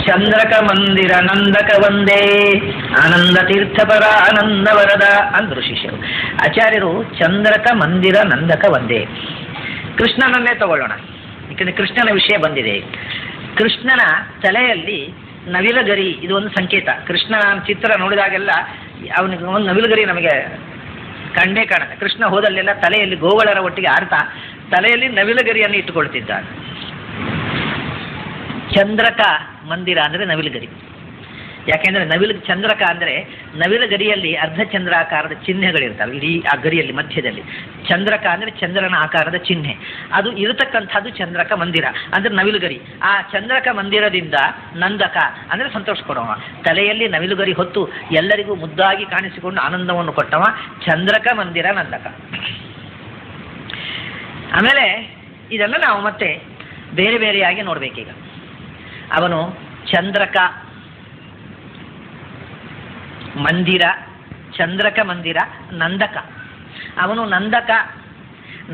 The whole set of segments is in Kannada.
ಚಂದ್ರಕ ಮಂದಿರ ನಂದಕ ಒಂದೇ ಆನಂದ ತೀರ್ಥಪರ ಆನಂದ ವರದ ಅಂದರು ಶಿಷ್ಯರು. ಆಚಾರ್ಯರು ಚಂದ್ರಕ ಮಂದಿರ ನಂದಕ ಒಂದೇ. ಕೃಷ್ಣನನ್ನೇ ತಗೊಳ್ಳೋಣ, ಯಾಕಂದರೆ ಕೃಷ್ಣನ ವಿಷಯ ಬಂದಿದೆ. ಕೃಷ್ಣನ ತಲೆಯಲ್ಲಿ ನವಿಲುಗರಿ ಇದು ಒಂದು ಸಂಕೇತ. ಕೃಷ್ಣ ಚಿತ್ರ ನೋಡಿದಾಗೆಲ್ಲ ಅವನಿಗೆ ಒಂದು ನವಿಲುಗರಿ ನಮಗೆ ಕಂಡೇ ಕಾಣುತ್ತೆ. ಕೃಷ್ಣ ಹೋದಲ್ಲೆಲ್ಲ ತಲೆಯಲ್ಲಿ ಗೋಗಳರ ಒಟ್ಟಿಗೆ ಆಡ್ತಾ ತಲೆಯಲ್ಲಿ ನವಿಲುಗರಿಯನ್ನು ಇಟ್ಟುಕೊಳ್ತಿದ್ದಾನೆ. ಚಂದ್ರಕ ಮಂದಿರ ಅಂದರೆ ನವಿಲುಗರಿ. ಯಾಕೆಂದರೆ ಚಂದ್ರಕ ಅಂದರೆ ನವಿಲುಗರಿಯಲ್ಲಿ ಅರ್ಧ ಚಂದ್ರಾಕಾರದ ಚಿಹ್ನೆಗಳಿರ್ತಾವೆ ಇಡೀ ಆ ಗರಿಯಲ್ಲಿ ಮಧ್ಯದಲ್ಲಿ. ಚಂದ್ರಕ ಅಂದರೆ ಚಂದ್ರನ ಆಕಾರದ ಚಿಹ್ನೆ, ಅದು ಇರತಕ್ಕಂಥದ್ದು ಚಂದ್ರಕ ಮಂದಿರ ಅಂದರೆ ನವಿಲುಗರಿ. ಆ ಚಂದ್ರಕ ಮಂದಿರದಿಂದ ನಂದಕ ಅಂದರೆ ಸಂತೋಷ ಕೊಡುವ, ತಲೆಯಲ್ಲಿ ನವಿಲುಗರಿ ಹೊತ್ತು ಎಲ್ಲರಿಗೂ ಮುದ್ದಾಗಿ ಕಾಣಿಸಿಕೊಂಡು ಆನಂದವನ್ನು ಕೊಟ್ಟವ ಚಂದ್ರಕ ಮಂದಿರ ನಂದಕ. ಆಮೇಲೆ ಇದೆಲ್ಲ ನಾವು ಮತ್ತೆ ಬೇರೆ ಬೇರೆಯಾಗಿ ನೋಡಬೇಕೀಗ. ಅವನು ಚಂದ್ರಕ ಮಂದಿರ, ಚಂದ್ರಕ ಮಂದಿರ, ನಂದಕ. ಅವನು ನಂದಕ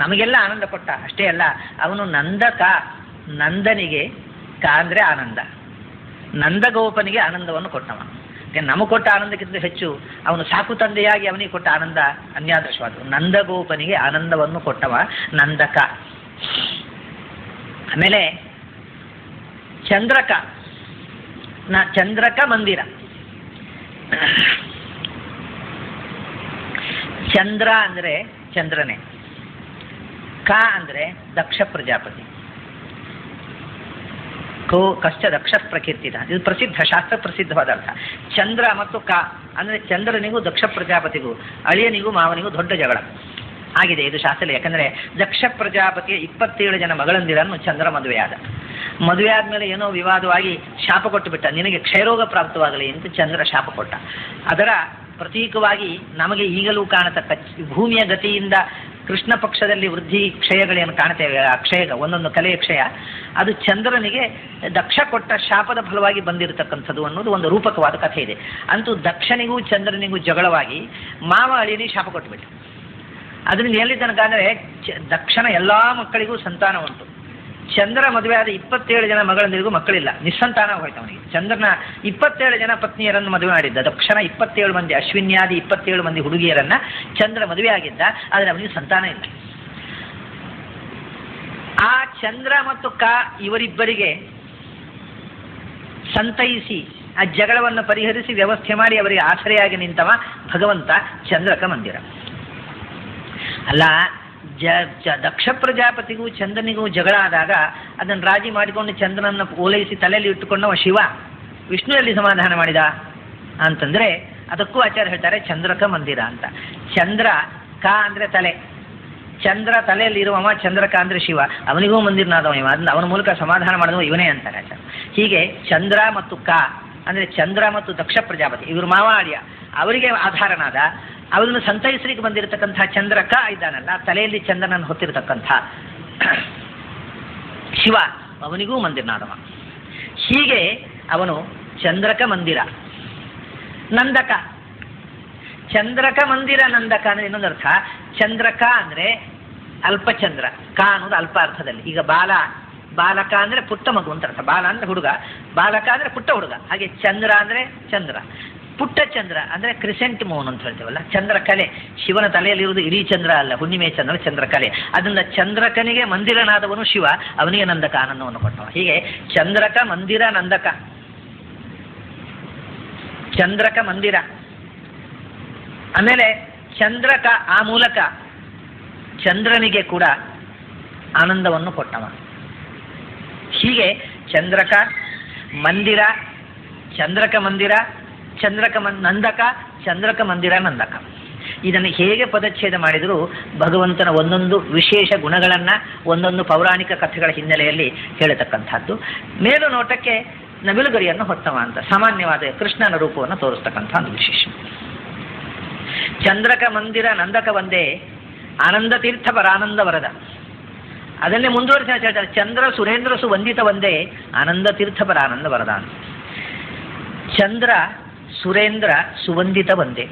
ನಮಗೆಲ್ಲ ಆನಂದ ಕೊಟ್ಟ, ಅಷ್ಟೇ ಅಲ್ಲ ಅವನು ನಂದಕ. ನಂದನಿಗೆ ಕ ಅಂದರೆ ಆನಂದ, ನಂದಗೋಪನಿಗೆ ಆನಂದವನ್ನು ಕೊಟ್ಟವ. ನಮಗೆ ಕೊಟ್ಟ ಆನಂದಕ್ಕಿಂತ ಹೆಚ್ಚು ಅವನು ಸಾಕು ತಂದೆಯಾಗಿ ಅವನಿಗೆ ಕೊಟ್ಟ ಆನಂದ ಅನ್ಯಾದೃಶವಾದವು. ನಂದಗೋಪನಿಗೆ ಆನಂದವನ್ನು ಕೊಟ್ಟವ ನಂದಕ. ಆಮೇಲೆ ಚಂದ್ರಕ ಚಂದ್ರಕ ಮಂದಿರ. ಚಂದ್ರ ಅಂದರೆ ಚಂದ್ರನೇ, ಕ ಅಂದರೆ ದಕ್ಷ ಪ್ರಜಾಪತಿ. ಕೋ ಕಶ್ಚ ದಕ್ಷ ಪ್ರಕೀರ್ತಿ, ಇದು ಪ್ರಸಿದ್ಧ ಶಾಸ್ತ್ರ ಪ್ರಸಿದ್ಧವಾದ ಅರ್ಥ. ಚಂದ್ರ ಮತ್ತು ಕ ಅಂದರೆ ಚಂದ್ರನಿಗೂ ದಕ್ಷ ಪ್ರಜಾಪತಿಗೂ ಅಳಿಯನಿಗೂ ಮಾವನಿಗೂ ದೊಡ್ಡ ಜಗಳ ಆಗಿದೆ ಇದು ಶಾಸ್ತ್ರ. ಯಾಕಂದರೆ ದಕ್ಷ ಪ್ರಜಾಪತಿಯ 27 ಜನ ಮಗಳಂದಿರನ್ನು ಚಂದ್ರ ಮದುವೆಯಾದ. ಮದುವೆ ಆದಮೇಲೆ ಏನೋ ವಿವಾದವಾಗಿ ಶಾಪ ಕೊಟ್ಟು ಬಿಟ್ಟ, ನಿನಗೆ ಕ್ಷಯರೋಗ ಪ್ರಾಪ್ತವಾಗಲಿ ಅಂತ ಚಂದ್ರ ಶಾಪ ಕೊಟ್ಟ. ಅದರ ಪ್ರತೀಕವಾಗಿ ನಮಗೆ ಈಗಲೂ ಕಾಣತಕ್ಕ ಭೂಮಿಯ ಗತಿಯಿಂದ ಕೃಷ್ಣ ಪಕ್ಷದಲ್ಲಿ ವೃದ್ಧಿ ಕ್ಷಯಗಳೇನು ಕಾಣ್ತೇವೆ, ಆ ಕ್ಷಯ ಒಂದೊಂದು ಕಲೆಯ ಕ್ಷಯ ಅದು ಚಂದ್ರನಿಗೆ ದಕ್ಷ ಕೊಟ್ಟ ಶಾಪದ ಫಲವಾಗಿ ಬಂದಿರತಕ್ಕಂಥದ್ದು ಅನ್ನೋದು ಒಂದು ರೂಪಕವಾದ ಕಥೆ ಇದೆ. ಅಂತೂ ದಕ್ಷನಿಗೂ ಚಂದ್ರನಿಗೂ ಜಗಳವಾಗಿ ಮಾವ ಅಳಿಯನಿಗೆ ಶಾಪ ಕೊಟ್ಟುಬಿಟ್ಟು. ಅದರಿಂದ ಎಲ್ಲಿ ತನಕ ಅಂದರೆ ದಕ್ಷನ ಎಲ್ಲ ಮಕ್ಕಳಿಗೂ ಸಂತಾನ ಉಂಟು. ಚಂದ್ರ ಮದುವೆ ಆದ 27 ಜನ ಮಗಳಂದಿರಿಗೂ ಮಕ್ಕಳಿಲ್ಲ, ನಿಸ್ಸಂತಾನ ಹೋಯ್ತು ಅವನಿಗೆ. ಚಂದ್ರನ 27 ಜನ ಪತ್ನಿಯರನ್ನು ಮದುವೆ ಮಾಡಿದ್ದ. ದಕ್ಷನ 27 ಮಂದಿ ಅಶ್ವಿನ್ಯಾದಿ 27 ಮಂದಿ ಹುಡುಗಿಯರನ್ನ ಚಂದ್ರ ಮದುವೆ ಆಗಿದ್ದ, ಆದರೆ ಅವನಿಗೆ ಸಂತಾನ ಇಲ್ಲ. ಆ ಚಂದ್ರ ಮತ್ತು ಕ ಇವರಿಬ್ಬರಿಗೆ ಸಂತೈಸಿ ಆ ಜಗಳವನ್ನು ಪರಿಹರಿಸಿ ವ್ಯವಸ್ಥೆ ಮಾಡಿ ಅವರಿಗೆ ಆಸರೆಯಾಗಿ ನಿಂತವ ಭಗವಂತ ಚಂದ್ರಕ ಮಂದಿರ. ಅಲ್ಲ, ದಕ್ಷ ಪ್ರಜಾಪತಿಗೂ ಚಂದ್ರನಿಗೂ ಜಗಳ ಆದಾಗ ಅದನ್ನು ರಾಜಿ ಮಾಡಿಕೊಂಡು ಚಂದ್ರನನ್ನು ಓಲೈಸಿ ತಲೆಯಲ್ಲಿ ಇಟ್ಟುಕೊಂಡವ ಶಿವ. ವಿಷ್ಣು ಎಲ್ಲಿ ಸಮಾಧಾನ ಮಾಡಿದ ಅಂತಂದರೆ ಅದಕ್ಕೂ ಆಚಾರ್ಯ ಹೇಳ್ತಾರೆ ಚಂದ್ರಕ ಮಂದಿರ ಅಂತ. ಚಂದ್ರ ಕ ಅಂದರೆ ತಲೆ, ಚಂದ್ರ ತಲೆಯಲ್ಲಿ ಇರುವವ ಚಂದ್ರಕ ಅಂದರೆ ಶಿವ, ಅವನಿಗೂ ಮಂದಿರನಾದವ ಇವ, ಅದನ್ನ ಅವನ ಮೂಲಕ ಸಮಾಧಾನ ಮಾಡಿದವ ಇವನೇ ಅಂತಾರೆ ಆಚಾರ್ಯ. ಹೀಗೆ ಚಂದ್ರ ಮತ್ತು ಕ ಅಂದರೆ ಚಂದ್ರ ಮತ್ತು ದಕ್ಷ ಪ್ರಜಾಪತಿ ಇವರು ಮಾವ ಅಳಿಯ, ಅವರಿಗೆ ಆಧಾರನಾದ ಅವರನ್ನು ಸಂತೈಸಲಿಕ್ಕೆ ಬಂದಿರತಕ್ಕಂಥ ಚಂದ್ರಕ ಇದ್ದಾನಲ್ಲ, ತಲೆಯಲ್ಲಿ ಚಂದ್ರನನ್ನು ಹೊತ್ತಿರತಕ್ಕಂಥ ಶಿವ, ಅವನಿಗೂ ಮಂದಿರನಾದವ. ಹೀಗೆ ಅವನು ಚಂದ್ರಕ ಮಂದಿರ ನಂದಕ. ಚಂದ್ರಕ ಮಂದಿರ ನಂದಕ ಅಂದರೆ ಇನ್ನೊಂದು ಅರ್ಥ. ಚಂದ್ರಕ ಅಂದರೆ ಅಲ್ಪಚಂದ್ರ, ಕ ಅನ್ನೋದು ಅಲ್ಪ ಅರ್ಥದಲ್ಲಿ. ಈಗ ಬಾಲಕ ಅಂದರೆ ಪುಟ್ಟ ಮಗು ಅಂತ ಅರ್ಥ. ಬಾಲ ಅಂದರೆ ಹುಡುಗ, ಬಾಲಕ ಅಂದರೆ ಪುಟ್ಟ ಹುಡುಗ. ಹಾಗೆ ಚಂದ್ರ ಅಂದರೆ ಚಂದ್ರ, ಪುಟ್ಟ ಚಂದ್ರ ಅಂದರೆ ಕ್ರಿಸೆಂಟ್ ಮೂನ್ ಅಂತ ಹೇಳ್ತೇವಲ್ಲ, ಚಂದ್ರಕಲೆ. ಶಿವನ ತಲೆಯಲ್ಲಿರುವುದು ಇಡೀ ಚಂದ್ರ ಅಲ್ಲ, ಹುಣ್ಣಿಮೆ ಚಂದ್ರ, ಚಂದ್ರಕಲೆ. ಅದರಿಂದ ಚಂದ್ರಕನಿಗೆ ಮಂದಿರನಾದವನು ಶಿವ, ಅವನಿಗೆ ನಂದಕ ಆನಂದವನ್ನು ಕೊಟ್ಟವ. ಹೀಗೆ ಚಂದ್ರಕ ಮಂದಿರ ನಂದಕ, ಚಂದ್ರಕ ಮಂದಿರ. ಆಮೇಲೆ ಚಂದ್ರಕ ಆ ಮೂಲಕ ಚಂದ್ರನಿಗೆ ಕೂಡ ಆನಂದವನ್ನು ಕೊಟ್ಟವ. ಹೀಗೆ ಚಂದ್ರಕ ಮಂದಿರ, ಚಂದ್ರಕ ಮಂದಿರ, ನಂದಕ, ಚಂದ್ರಕ ಮಂದಿರ ನಂದಕ. ಇದನ್ನು ಹೇಗೆ ಪದಚ್ಛೇದ ಮಾಡಿದರೂ ಭಗವಂತನ ಒಂದೊಂದು ವಿಶೇಷ ಗುಣಗಳನ್ನು ಒಂದೊಂದು ಪೌರಾಣಿಕ ಕಥೆಗಳ ಹಿನ್ನೆಲೆಯಲ್ಲಿ ಹೇಳತಕ್ಕಂಥದ್ದು. ಮೇಲು ನೋಟಕ್ಕೆ ನವಿಲುಗರಿಯನ್ನು ಹೊತ್ತವ ಅಂತ ಸಾಮಾನ್ಯವಾದ ಕೃಷ್ಣನ ರೂಪವನ್ನು ತೋರಿಸ್ತಕ್ಕಂಥ ಒಂದು ವಿಶೇಷ. ಚಂದ್ರಕ ಮಂದಿರ ನಂದಕ ಒಂದೇ ಆನಂದ ತೀರ್ಥ ಪರಾನಂದ ವರದ. ಅದನ್ನೇ ಮುಂದುವರಿಸಿ ಹೇಳ್ತಾರೆ, ಚಂದ್ರ ಸುರೇಂದ್ರ ಸುವಂದಿತ ಒಂದೇ ಆನಂದ ತೀರ್ಥ ಪರಾನಂದ ವರದ ಅಂತ. ಚಂದ್ರ ಸುರೇಂದ್ರ ಸುವಂದಿತ ಒಂದೇ.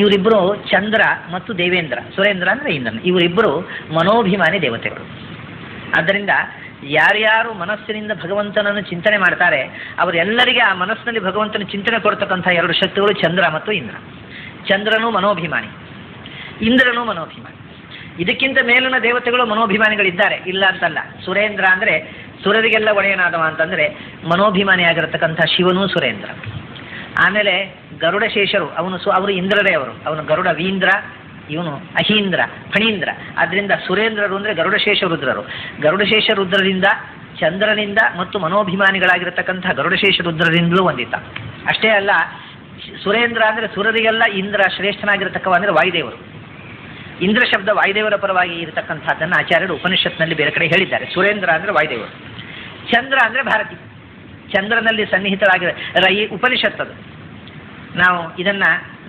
ಇವರಿಬ್ಬರು ಚಂದ್ರ ಮತ್ತು ದೇವೇಂದ್ರ, ಸುರೇಂದ್ರ ಅಂದರೆ ಇಂದ್ರನ, ಇವರಿಬ್ಬರು ಮನೋಭಿಮಾನಿ ದೇವತೆಗಳು. ಆದ್ದರಿಂದ ಯಾರ್ಯಾರು ಮನಸ್ಸಿನಿಂದ ಭಗವಂತನನ್ನು ಚಿಂತನೆ ಮಾಡ್ತಾರೆ ಅವರೆಲ್ಲರಿಗೆ ಆ ಮನಸ್ಸಿನಲ್ಲಿ ಭಗವಂತನ ಚಿಂತನೆ ಕೊಡ್ತಕ್ಕಂಥ ಎರಡು ಶಕ್ತಿಗಳು ಚಂದ್ರ ಮತ್ತು ಇಂದ್ರ. ಚಂದ್ರನೂ ಮನೋಭಿಮಾನಿ, ಇಂದ್ರನೂ ಮನೋಭಿಮಾನಿ. ಇದಕ್ಕಿಂತ ಮೇಲಿನ ದೇವತೆಗಳು ಮನೋಭಿಮಾನಿಗಳಿದ್ದಾರೆ, ಇಲ್ಲ ಅಂತಲ್ಲ. ಸುರೇಂದ್ರ ಅಂದರೆ ಸುರರಿಗೆಲ್ಲ ಒಡೆಯನಾದವ ಅಂತಂದರೆ ಮನೋಭಿಮಾನಿಯಾಗಿರತಕ್ಕಂಥ ಶಿವನೂ ಸುರೇಂದ್ರ. ಆಮೇಲೆ ಗರುಡಶೇಷರು ಅವರು ಇಂದ್ರರೇ, ಅವನು ಗರುಡ ವೀಂದ್ರ, ಇವನು ಅಹೀಂದ್ರ ಫಣೀಂದ್ರ. ಆದ್ದರಿಂದ ಸುರೇಂದ್ರರು ಅಂದರೆ ಗರುಡಶೇಷ ರುದ್ರರು. ಗರುಡಶೇಷ ರುದ್ರರಿಂದ, ಚಂದ್ರನಿಂದ ಮತ್ತು ಮನೋಭಿಮಾನಿಗಳಾಗಿರತಕ್ಕಂಥ ಗರುಡಶೇಷ ರುದ್ರರಿಂದಲೂ ಹೊಂದಿತ. ಅಷ್ಟೇ ಅಲ್ಲ, ಸುರೇಂದ್ರ ಅಂದರೆ ಸುರರಿಗೆಲ್ಲ ಇಂದ್ರ ಶ್ರೇಷ್ಠನಾಗಿರತಕ್ಕವ ಅಂದರೆ ವಾಯುದೇವರು. ಇಂದ್ರ ಶಬ್ದ ವಾಯುದೇವರ ಪರವಾಗಿ ಇರತಕ್ಕಂಥದ್ದನ್ನು ಆಚಾರ್ಯರು ಉಪನಿಷತ್ನಲ್ಲಿ ಬೇರೆ ಕಡೆ ಹೇಳಿದ್ದಾರೆ. ಸುರೇಂದ್ರ ಅಂದರೆ ವಾಯುದೇವರು, ಚಂದ್ರ ಅಂದರೆ ಭಾರತಿ. ಚಂದ್ರನಲ್ಲಿ ಸನ್ನಿಹಿತರಾಗಿರೋ ಈ ಉಪನಿಷತ್ತದು. ನಾವು ಇದನ್ನ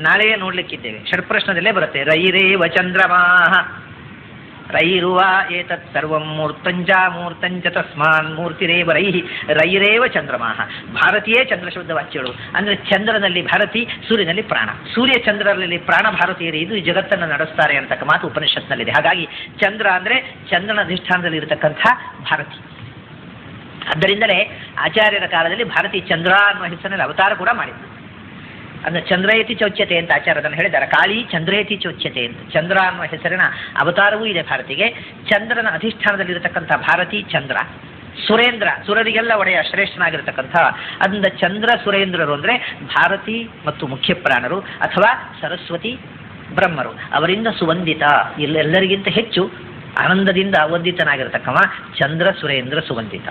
ನಾಳೆಯೇ ನೋಡ್ಲಿಕ್ಕಿದ್ದೇವೆ. ಷಡ್ಪ್ರಶ್ನದಲ್ಲೇ ಬರುತ್ತೆ. ರೈರೇವ ಚಂದ್ರಮಾಹ ರೈರುವ ಏತತ್ ಸರ್ವಂ ಮೂರ್ತಂಚ ಮೂರ್ತಂಚ ತಸ್ಮಾನ್ ಮೂರ್ತಿರೇವ ರೈಹಿ ರೈರೇವ ಚಂದ್ರಮಾಹ. ಭಾರತೀಯೇ ಚಂದ್ರ ಶಬ್ದ ವಾಚ್ಯಗಳು ಅಂದರೆ ಚಂದ್ರನಲ್ಲಿ ಭಾರತಿ, ಸೂರ್ಯನಲ್ಲಿ ಪ್ರಾಣ. ಸೂರ್ಯ ಚಂದ್ರರಲ್ಲಿ ಪ್ರಾಣ ಭಾರತೀಯರು ಇದು ಜಗತ್ತನ್ನು ನಡೆಸ್ತಾರೆ ಅಂತಕ್ಕ ಮಾತು ಉಪನಿಷತ್ನಲ್ಲಿದೆ. ಹಾಗಾಗಿ ಚಂದ್ರ ಅಂದರೆ ಚಂದ್ರನ ಅಧಿಷ್ಠಾನದಲ್ಲಿ ಇರತಕ್ಕಂಥ ಭಾರತಿ. ಆದ್ದರಿಂದಲೇ ಆಚಾರ್ಯರ ಕಾಲದಲ್ಲಿ ಭಾರತಿ ಚಂದ್ರ ಅನ್ನುವ ಹೆಸರಿನಲ್ಲಿ ಅವತಾರ ಕೂಡ ಮಾಡಿದ್ರು. ಅಂದರೆ ಚಂದ್ರಯತಿ ಚೌಚ್ಯತೆ ಅಂತ ಆಚಾರ್ಯದನ್ನು ಹೇಳಿದ್ದಾರೆ. ಕಾಳಿ ಚಂದ್ರಯತಿ ಚೌಚ್ಯತೆ ಅಂತ ಚಂದ್ರ ಅನ್ನುವ ಹೆಸರಿನ ಅವತಾರವೂ ಇದೆ ಭಾರತಿಗೆ. ಚಂದ್ರನ ಅಧಿಷ್ಠಾನದಲ್ಲಿರತಕ್ಕಂಥ ಭಾರತಿ ಚಂದ್ರ. ಸುರೇಂದ್ರ ಸುರರಿಗೆಲ್ಲ ಒಡೆಯ ಶ್ರೇಷ್ಠನಾಗಿರತಕ್ಕಂಥ, ಅದರಿಂದ ಚಂದ್ರ ಸುರೇಂದ್ರರು ಅಂದರೆ ಭಾರತಿ ಮತ್ತು ಮುಖ್ಯ ಪ್ರಾಣರು ಅಥವಾ ಸರಸ್ವತಿ ಬ್ರಹ್ಮರು. ಅವರಿಂದ ಸುವಂದಿತ, ಎಲ್ಲರಿಗಿಂತ ಹೆಚ್ಚು ಆನಂದದಿಂದ ವಂದಿತನಾಗಿರತಕ್ಕವ ಚಂದ್ರ ಸುರೇಂದ್ರ ಸುವಂದಿತ.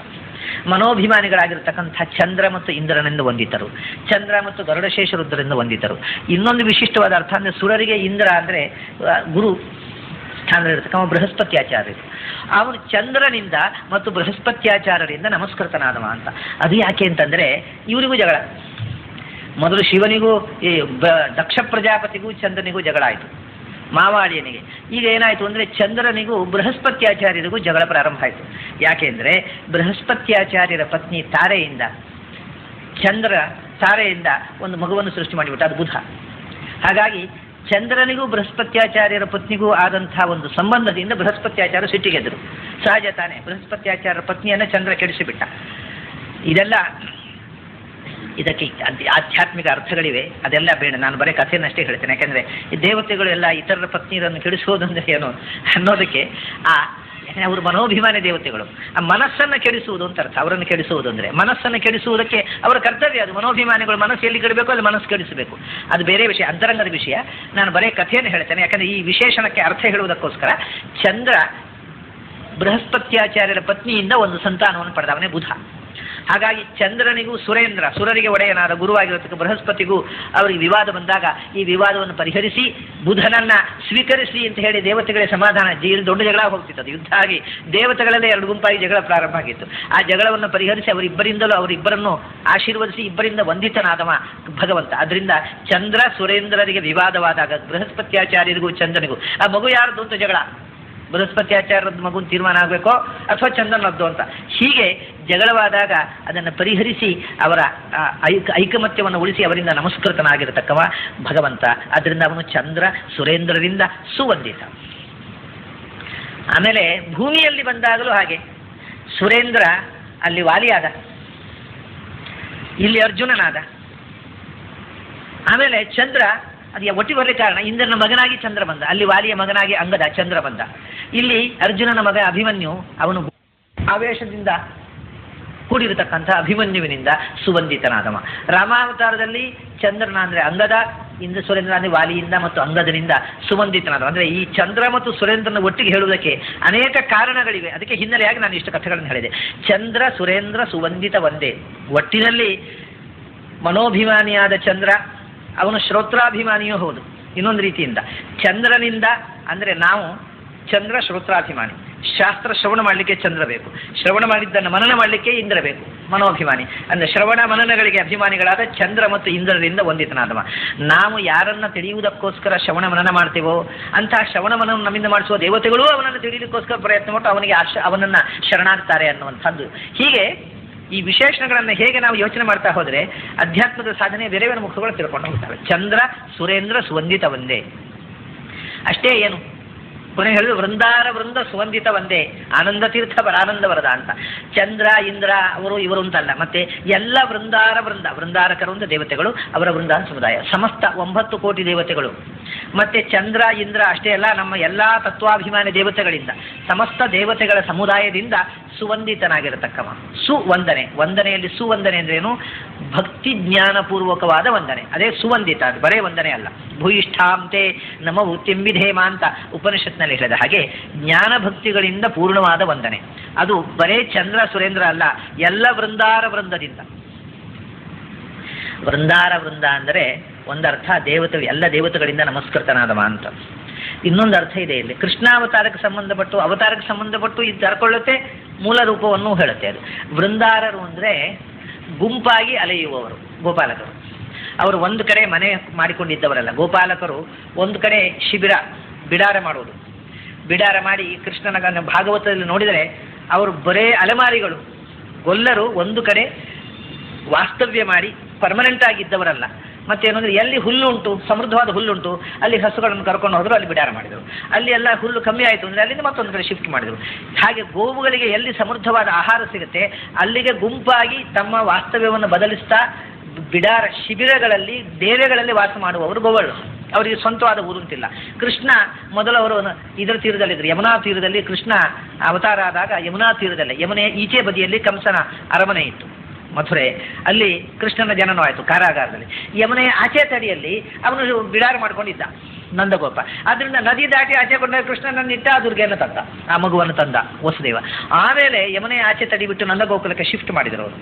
ಮನೋಭಿಮಾನಿಗಳಾಗಿರ್ತಕ್ಕಂಥ ಚಂದ್ರ ಮತ್ತು ಇಂದ್ರನಿಂದ ವಂದಿತರು, ಚಂದ್ರ ಮತ್ತು ಗರುಡಶೇಷ ರುದ್ರರಿಂದ ವಂದಿತರು. ಇನ್ನೊಂದು ವಿಶಿಷ್ಟವಾದ ಅರ್ಥ ಅಂದರೆ ಸುರರಿಗೆ ಇಂದ್ರ ಅಂದರೆ ಗುರು ಸ್ಥಾನದಲ್ಲಿರ್ತಕ್ಕಂಥ ಬೃಹಸ್ಪತ್ಯಾಚಾರ್ಯರು. ಅವನು ಚಂದ್ರನಿಂದ ಮತ್ತು ಬೃಹಸ್ಪತ್ಯಾಚಾರ್ಯರಿಂದ ನಮಸ್ಕೃತನಾದವ ಅಂತ. ಅದು ಯಾಕೆ ಅಂತಂದರೆ ಇವರಿಗೂ ಜಗಳ. ಮೊದಲು ಶಿವನಿಗೂ ದಕ್ಷ ಪ್ರಜಾಪತಿಗೂ ಚಂದ್ರನಿಗೂ ಜಗಳ ಆಯಿತು, ಮಾವಾಳಿಯನಿಗೆ. ಈಗ ಏನಾಯಿತು ಅಂದರೆ ಚಂದ್ರನಿಗೂ ಬೃಹಸ್ಪತ್ಯಾಚಾರ್ಯರಿಗೂ ಜಗಳ ಪ್ರಾರಂಭ ಆಯಿತು. ಯಾಕೆಂದರೆ ಬೃಹಸ್ಪತ್ಯಾಚಾರ್ಯರ ಪತ್ನಿ ತಾರೆಯಿಂದ, ಚಂದ್ರ ತಾರೆಯಿಂದ ಒಂದು ಮಗುವನ್ನು ಸೃಷ್ಟಿ ಮಾಡಿಬಿಟ್ಟ, ಅದು ಬುಧ. ಹಾಗಾಗಿ ಚಂದ್ರನಿಗೂ ಬೃಹಸ್ಪತ್ಯಾಚಾರ್ಯರ ಪತ್ನಿಗೂ ಆದಂಥ ಒಂದು ಸಂಬಂಧದಿಂದ ಬೃಹಸ್ಪತ್ಯಾಚಾರ್ಯ ಸಿಟ್ಟಿಗೆದ್ದರು. ಸಹಜ ತಾನೇ, ಬೃಹಸ್ಪತ್ಯಾಚಾರ್ಯರ ಪತ್ನಿಯನ್ನು ಚಂದ್ರ ಕೆಡಿಸಿಬಿಟ್ಟ. ಇದಕ್ಕೆ ಆಧ್ಯಾತ್ಮಿಕ ಅರ್ಥಗಳಿವೆ, ಅದೆಲ್ಲ ಬೇಡ, ನಾನು ಬರೀ ಕಥೆಯನ್ನಷ್ಟೇ ಹೇಳ್ತೇನೆ. ಯಾಕೆಂದರೆ ಈ ದೇವತೆಗಳು ಎಲ್ಲ ಇತರರ ಪತ್ನಿಯರನ್ನು ಕೆಡಿಸುವುದಂದ್ರೆ ಏನು ಅನ್ನೋದಕ್ಕೆ ಅವರು ಮನೋಭಿಮಾನಿ ದೇವತೆಗಳು. ಆ ಮನಸ್ಸನ್ನು ಕೆಡಿಸುವುದು ಅಂತ ಅರ್ಥ. ಅವರನ್ನು ಕೆಡಿಸುವುದು ಅಂದರೆ ಮನಸ್ಸನ್ನು ಕೆಡಿಸುವುದಕ್ಕೆ ಅವರ ಕರ್ತವ್ಯ ಅದು. ಮನೋಭಿಮಾನಿಗಳು ಮನಸ್ಸು ಎಲ್ಲಿ ಕೆಡಬೇಕು ಅಲ್ಲಿ ಮನಸ್ಸು ಕೆಡಿಸಬೇಕು, ಅದು ಬೇರೆ ವಿಷಯ, ಅಂತರಂಗದ ವಿಷಯ. ನಾನು ಬರೀ ಕಥೆಯನ್ನು ಹೇಳ್ತೇನೆ. ಯಾಕಂದರೆ ಈ ವಿಶೇಷಣಕ್ಕೆ ಅರ್ಥ ಹೇಳುವುದಕ್ಕೋಸ್ಕರ ಚಂದ್ರ ಬೃಹಸ್ಪತ್ಯಾಚಾರ್ಯರ ಪತ್ನಿಯಿಂದ ಒಂದು ಸಂತಾನವನ್ನು ಪಡೆದವನೇ ಬುಧ. ಹಾಗಾಗಿ ಚಂದ್ರನಿಗೂ ಸುರೇಂದ್ರ ಸುರರಿಗೆ ಒಡೆಯನಾದ ಗುರುವಾಗಿರತಕ್ಕ ಬೃಹಸ್ಪತಿಗೂ ಅವರಿಗೆ ವಿವಾದ ಬಂದಾಗ ಈ ವಿವಾದವನ್ನು ಪರಿಹರಿಸಿ ಬುಧನನ್ನ ಸ್ವೀಕರಿಸಿ ಅಂತ ಹೇಳಿ ದೇವತೆಗಳೇ ಸಮಾಧಾನ. ದೊಡ್ಡ ಜಗಳ ಹೋಗ್ತಿತ್ತು, ಯುದ್ಧ ಆಗಿ ದೇವತೆಗಳಲ್ಲೇ ಎರಡು ಗುಂಪಾಗಿ ಜಗಳ ಪ್ರಾರಂಭ ಆಗಿತ್ತು. ಆ ಜಗಳವನ್ನು ಪರಿಹರಿಸಿ ಅವರಿಬ್ಬರನ್ನು ಆಶೀರ್ವದಿಸಿ ಇಬ್ಬರಿಂದ ವಂದಿತನಾದವ ಭಗವಂತ. ಅದರಿಂದ ಚಂದ್ರ ಸುರೇಂದ್ರರಿಗೆ ವಿವಾದವಾದಾಗ ಬೃಹಸ್ಪತ್ಯಾಚಾರ್ಯರಿಗೂ ಚಂದ್ರನಿಗೂ ಆ ಮಗು ಯಾರದ್ದು ಅಂತ ಜಗಳ. ಬೃಹಸ್ಪತ್ಯಾಚಾರ್ಯದ ಮಗುನ ತೀರ್ಮಾನ ಆಗಬೇಕೋ ಅಥವಾ ಚಂದ್ರನದ್ದು ಅಂತ. ಹೀಗೆ ಜಗಳವಾದಾಗ ಅದನ್ನು ಪರಿಹರಿಸಿ ಅವರ ಐಕಮತ್ಯವನ್ನು ಉಳಿಸಿ ಅವರಿಂದ ನಮಸ್ಕೃತನಾಗಿರತಕ್ಕವ ಭಗವಂತ. ಆದ್ದರಿಂದ ಅವನು ಚಂದ್ರ ಸುರೇಂದ್ರರಿಂದ ಸುವಂದಿತ. ಆಮೇಲೆ ಭೂಮಿಯಲ್ಲಿ ಬಂದಾಗಲೂ ಹಾಗೆ. ಸುರೇಂದ್ರ ಅಲ್ಲಿ ವಾಲಿಯಾದ, ಇಲ್ಲಿ ಅರ್ಜುನನಾದ. ಆಮೇಲೆ ಚಂದ್ರ ಅದು ಒಟ್ಟಿ ಬರಲಿಕ್ಕೆ ಕಾರಣ ಇಂದ್ರನ ಮಗನಾಗಿ ಚಂದ್ರ ಬಂದ, ಅಲ್ಲಿ ವಾಲಿಯ ಮಗನಾಗಿ ಅಂಗದ ಚಂದ್ರ ಬಂದ. ಇಲ್ಲಿ ಅರ್ಜುನನ ಮಗ ಅಭಿಮನ್ಯು, ಅವನು ಆವೇಶದಿಂದ ಕೂಡಿರತಕ್ಕಂಥ ಅಭಿಮನ್ಯುವಿನಿಂದ ಸುವಂದಿತನಾದವ. ರಾಮಾವತಾರದಲ್ಲಿ ಚಂದ್ರನ ಅಂದರೆ ಅಂಗದ, ಇಂದ್ರ ಸುರೇಂದ್ರ ಅಂದರೆ ವಾಲಿಯಿಂದ ಮತ್ತು ಅಂಗದನಿಂದ ಸುವಂದಿತನಾದವ. ಅಂದರೆ ಈ ಚಂದ್ರ ಮತ್ತು ಸುರೇಂದ್ರನ ಒಟ್ಟಿಗೆ ಹೇಳುವುದಕ್ಕೆ ಅನೇಕ ಕಾರಣಗಳಿವೆ. ಅದಕ್ಕೆ ಹಿನ್ನೆಲೆಯಾಗಿ ನಾನು ಇಷ್ಟು ಕಥೆಗಳನ್ನು ಹೇಳಿದೆ. ಚಂದ್ರ ಸುರೇಂದ್ರ ಸುವಂದಿತ ಒಂದೇ. ಒಟ್ಟಿನಲ್ಲಿ ಮನೋಭಿಮಾನಿಯಾದ ಚಂದ್ರ ಅವನು ಶ್ರೋತ್ರಾಭಿಮಾನಿಯೂ ಹೌದು. ಇನ್ನೊಂದು ರೀತಿಯಿಂದ ಚಂದ್ರನಿಂದ ಅಂದರೆ ನಾವು ಚಂದ್ರ ಶ್ರೋತ್ರಾಭಿಮಾನಿ, ಶಾಸ್ತ್ರ ಶ್ರವಣ ಮಾಡಲಿಕ್ಕೆ ಚಂದ್ರ ಬೇಕು, ಶ್ರವಣ ಮಾಡಿದ್ದನ್ನು ಮನನ ಮಾಡಲಿಕ್ಕೆ ಇಂದ್ರ ಬೇಕು, ಮನೋಭಿಮಾನಿ. ಅಂದರೆ ಶ್ರವಣ ಮನನಗಳಿಗೆ ಅಭಿಮಾನಿಗಳಾದ ಚಂದ್ರ ಮತ್ತು ಇಂದ್ರರಿಂದ ವಂದಿತನಾದವ. ನಾವು ಯಾರನ್ನ ತಿಳಿಯುವುದಕ್ಕೋಸ್ಕರ ಶ್ರವಣ ಮನನ ಮಾಡ್ತೇವೋ ಅಂತಹ ಶ್ರವಣ ಮನನ ನಮ್ಮಿಂದ ಮಾಡಿಸುವ ದೇವತೆಗಳು ಅವನನ್ನು ತಿಳಿಯಲಿಕ್ಕೋಸ್ಕರ ಪ್ರಯತ್ನ ಮಾಡಿ ಅವನಿಗೆ ಅವನನ್ನು ಶರಣಾಗ್ತಾರೆ ಅನ್ನುವಂಥದ್ದು. ಹೀಗೆ ಈ ವಿಶೇಷಣಗಳನ್ನು ಹೇಗೆ ನಾವು ಯೋಚನೆ ಮಾಡ್ತಾ ಹೋದರೆ ಅಧ್ಯಾತ್ಮದ ಸಾಧನೆ ಬೇರೆ ಬೇರೆ ಮುಖಗಳು ತಿಳ್ಕೊಂಡು ಹೋಗ್ತವೆ. ಚಂದ್ರ ಸುರೇಂದ್ರ ಸುವಂದಿತ ಒಂದೇ. ಅಷ್ಟೇ ಏನು, ಪುನಃ ಹೇಳಿದ್ರು ವೃಂದಾರ ವೃಂದ ಸುವಂದಿತ ಒಂದೇ ಆನಂದ ತೀರ್ಥ ಪರಾನಂದ ವರದ ಅಂತ. ಚಂದ್ರ ಇಂದ್ರ ಅವರು ಇವರು ಅಂತಲ್ಲ, ಮತ್ತೆ ಎಲ್ಲ ವೃಂದಾರಕರು ಅಂತ ದೇವತೆಗಳು, ಅವರ ವೃಂದಾನ ಸಮುದಾಯ ಸಮಸ್ತ 9 ಕೋಟಿ ದೇವತೆಗಳು. ಮತ್ತೆ ಚಂದ್ರ ಇಂದ್ರ ಅಷ್ಟೇ ಅಲ್ಲ, ನಮ್ಮ ಎಲ್ಲಾ ತತ್ವಾಭಿಮಾನಿ ದೇವತೆಗಳಿಂದ ಸಮಸ್ತ ದೇವತೆಗಳ ಸಮುದಾಯದಿಂದ ಸುವಂದಿತನಾಗಿರತಕ್ಕವ. ವಂದನೆಯಲ್ಲಿ ಸುವಂದನೆ ಅಂದ್ರೇನು? ಭಕ್ತಿ ಜ್ಞಾನಪೂರ್ವಕವಾದ ವಂದನೆ, ಅದೇ ಸುವಂದಿತ. ಅದು ಬರೇ ವಂದನೆ ಅಲ್ಲ. ಭೂಯಿಷ್ಠಾಂತೆ ನಮ ವೃತ್ತಿಂಬಿಧೇಮ ಅಂತ ಉಪನಿಷತ್ನಲ್ಲಿ ಹೇಳಿದ ಹಾಗೆ ಜ್ಞಾನ ಭಕ್ತಿಗಳಿಂದ ಪೂರ್ಣವಾದ ವಂದನೆ. ಅದು ಬರೇ ಚಂದ್ರ ಸುರೇಂದ್ರ ಅಲ್ಲ, ಎಲ್ಲ ವೃಂದದಿಂದ. ವೃಂದಾರ ವೃಂದ ಅಂದರೆ ಒಂದರ್ಥ ಎಲ್ಲ ದೇವತೆಗಳಿಂದ ನಮಸ್ಕೃತನಾದವ ಅಂತ. ಇನ್ನೊಂದು ಅರ್ಥ ಇದೆ ಇಲ್ಲಿ, ಕೃಷ್ಣಾವತಾರಕ್ಕೆ ಸಂಬಂಧಪಟ್ಟು ಇದು ತರ್ಕೊಳ್ಳುತ್ತೆ, ಮೂಲ ರೂಪವನ್ನು ಹೇಳುತ್ತೆ. ಅದು ವೃಂದಾರರು ಅಂದರೆ ಗುಂಪಾಗಿ ಅಲೆಯುವವರು, ಗೋಪಾಲಕರು. ಅವರು ಒಂದು ಕಡೆ ಮನೆ ಮಾಡಿಕೊಂಡಿದ್ದವರಲ್ಲ. ಗೋಪಾಲಕರು ಒಂದು ಕಡೆ ಬಿಡಾರ ಮಾಡುವುದು. ಬಿಡಾರ ಮಾಡಿ ಕೃಷ್ಣನ ಭಾಗವತದಲ್ಲಿ ನೋಡಿದರೆ ಅವರು ಬರೇ ಅಲೆಮಾರಿಗಳು, ಗೊಲ್ಲರು ಒಂದು ಕಡೆ ವಾಸ್ತವ್ಯ ಮಾಡಿ ಪರ್ಮನೆಂಟ್ ಆಗಿದ್ದವರಲ್ಲ. ಮತ್ತೇನಂದ್ರೆ ಎಲ್ಲಿ ಹುಲ್ಲುಂಟು, ಸಮೃದ್ಧವಾದ ಹುಲ್ಲುಂಟು, ಅಲ್ಲಿ ಹಸುಗಳನ್ನು ಕರ್ಕೊಂಡು ಹೋದ್ರು, ಅಲ್ಲಿ ಬಿಡಾರ ಮಾಡಿದರು. ಅಲ್ಲಿ ಎಲ್ಲ ಹುಲ್ಲು ಕಮ್ಮಿ ಆಯಿತು ಅಂದರೆ ಅಲ್ಲಿಂದ ಮತ್ತೊಂದು ಕಡೆ ಶಿಫ್ಟ್ ಮಾಡಿದರು. ಹಾಗೆ ಗೋವುಗಳಿಗೆ ಎಲ್ಲಿ ಸಮೃದ್ಧವಾದ ಆಹಾರ ಸಿಗುತ್ತೆ ಅಲ್ಲಿಗೆ ಗುಂಪಾಗಿ ತಮ್ಮ ವಾಸ್ತವ್ಯವನ್ನು ಬದಲಿಸ್ತಾ ಬಿಡಾರ ಶಿಬಿರಗಳಲ್ಲಿ ಡೇರೆಗಳಲ್ಲಿ ವಾಸ ಮಾಡುವವರು ಗೋಗಳು. ಅವರಿಗೆ ಸ್ವಂತವಾದ ಊರುಂತಿಲ್ಲ. ಕೃಷ್ಣ ಮೊದಲವರು ಇದರ ತೀರದಲ್ಲಿದ್ದರು, ಯಮುನಾ ತೀರದಲ್ಲಿ. ಕೃಷ್ಣ ಅವತಾರ ಆದಾಗ ಯಮುನಾ ತೀರದಲ್ಲೇ, ಯಮುನೆಯ ಈಚೆ ಬದಿಯಲ್ಲಿ ಕಂಸನ ಅರಮನೆ ಇತ್ತು, ಮಥುರೆ. ಅಲ್ಲಿ ಕೃಷ್ಣನ ಜನನವಾಯಿತು ಕಾರಾಗಾರದಲ್ಲಿ. ಯಮುನೆಯ ಆಚೆ ತಡಿಯಲ್ಲಿ ಅವನು ಬಿಡಾರ ಮಾಡ್ಕೊಂಡಿದ್ದ ನಂದಗೋಪ. ಆದ್ದರಿಂದ ನದಿ ದಾಟಿ ಆಚೆ ಕೊಂಡ ಕೃಷ್ಣನನ್ನು ಇಟ್ಟ, ಆ ದುರ್ಗೆಯನ್ನು ತಂದ, ಆ ಮಗುವನ್ನು ತಂದ ವಸುದೇವ. ಆಮೇಲೆ ಯಮುನೆಯ ಆಚೆ ತಡಿ ಬಿಟ್ಟು ನಂದಗೋಕುಲಕ್ಕೆ ಶಿಫ್ಟ್ ಮಾಡಿದರು ಅವರು.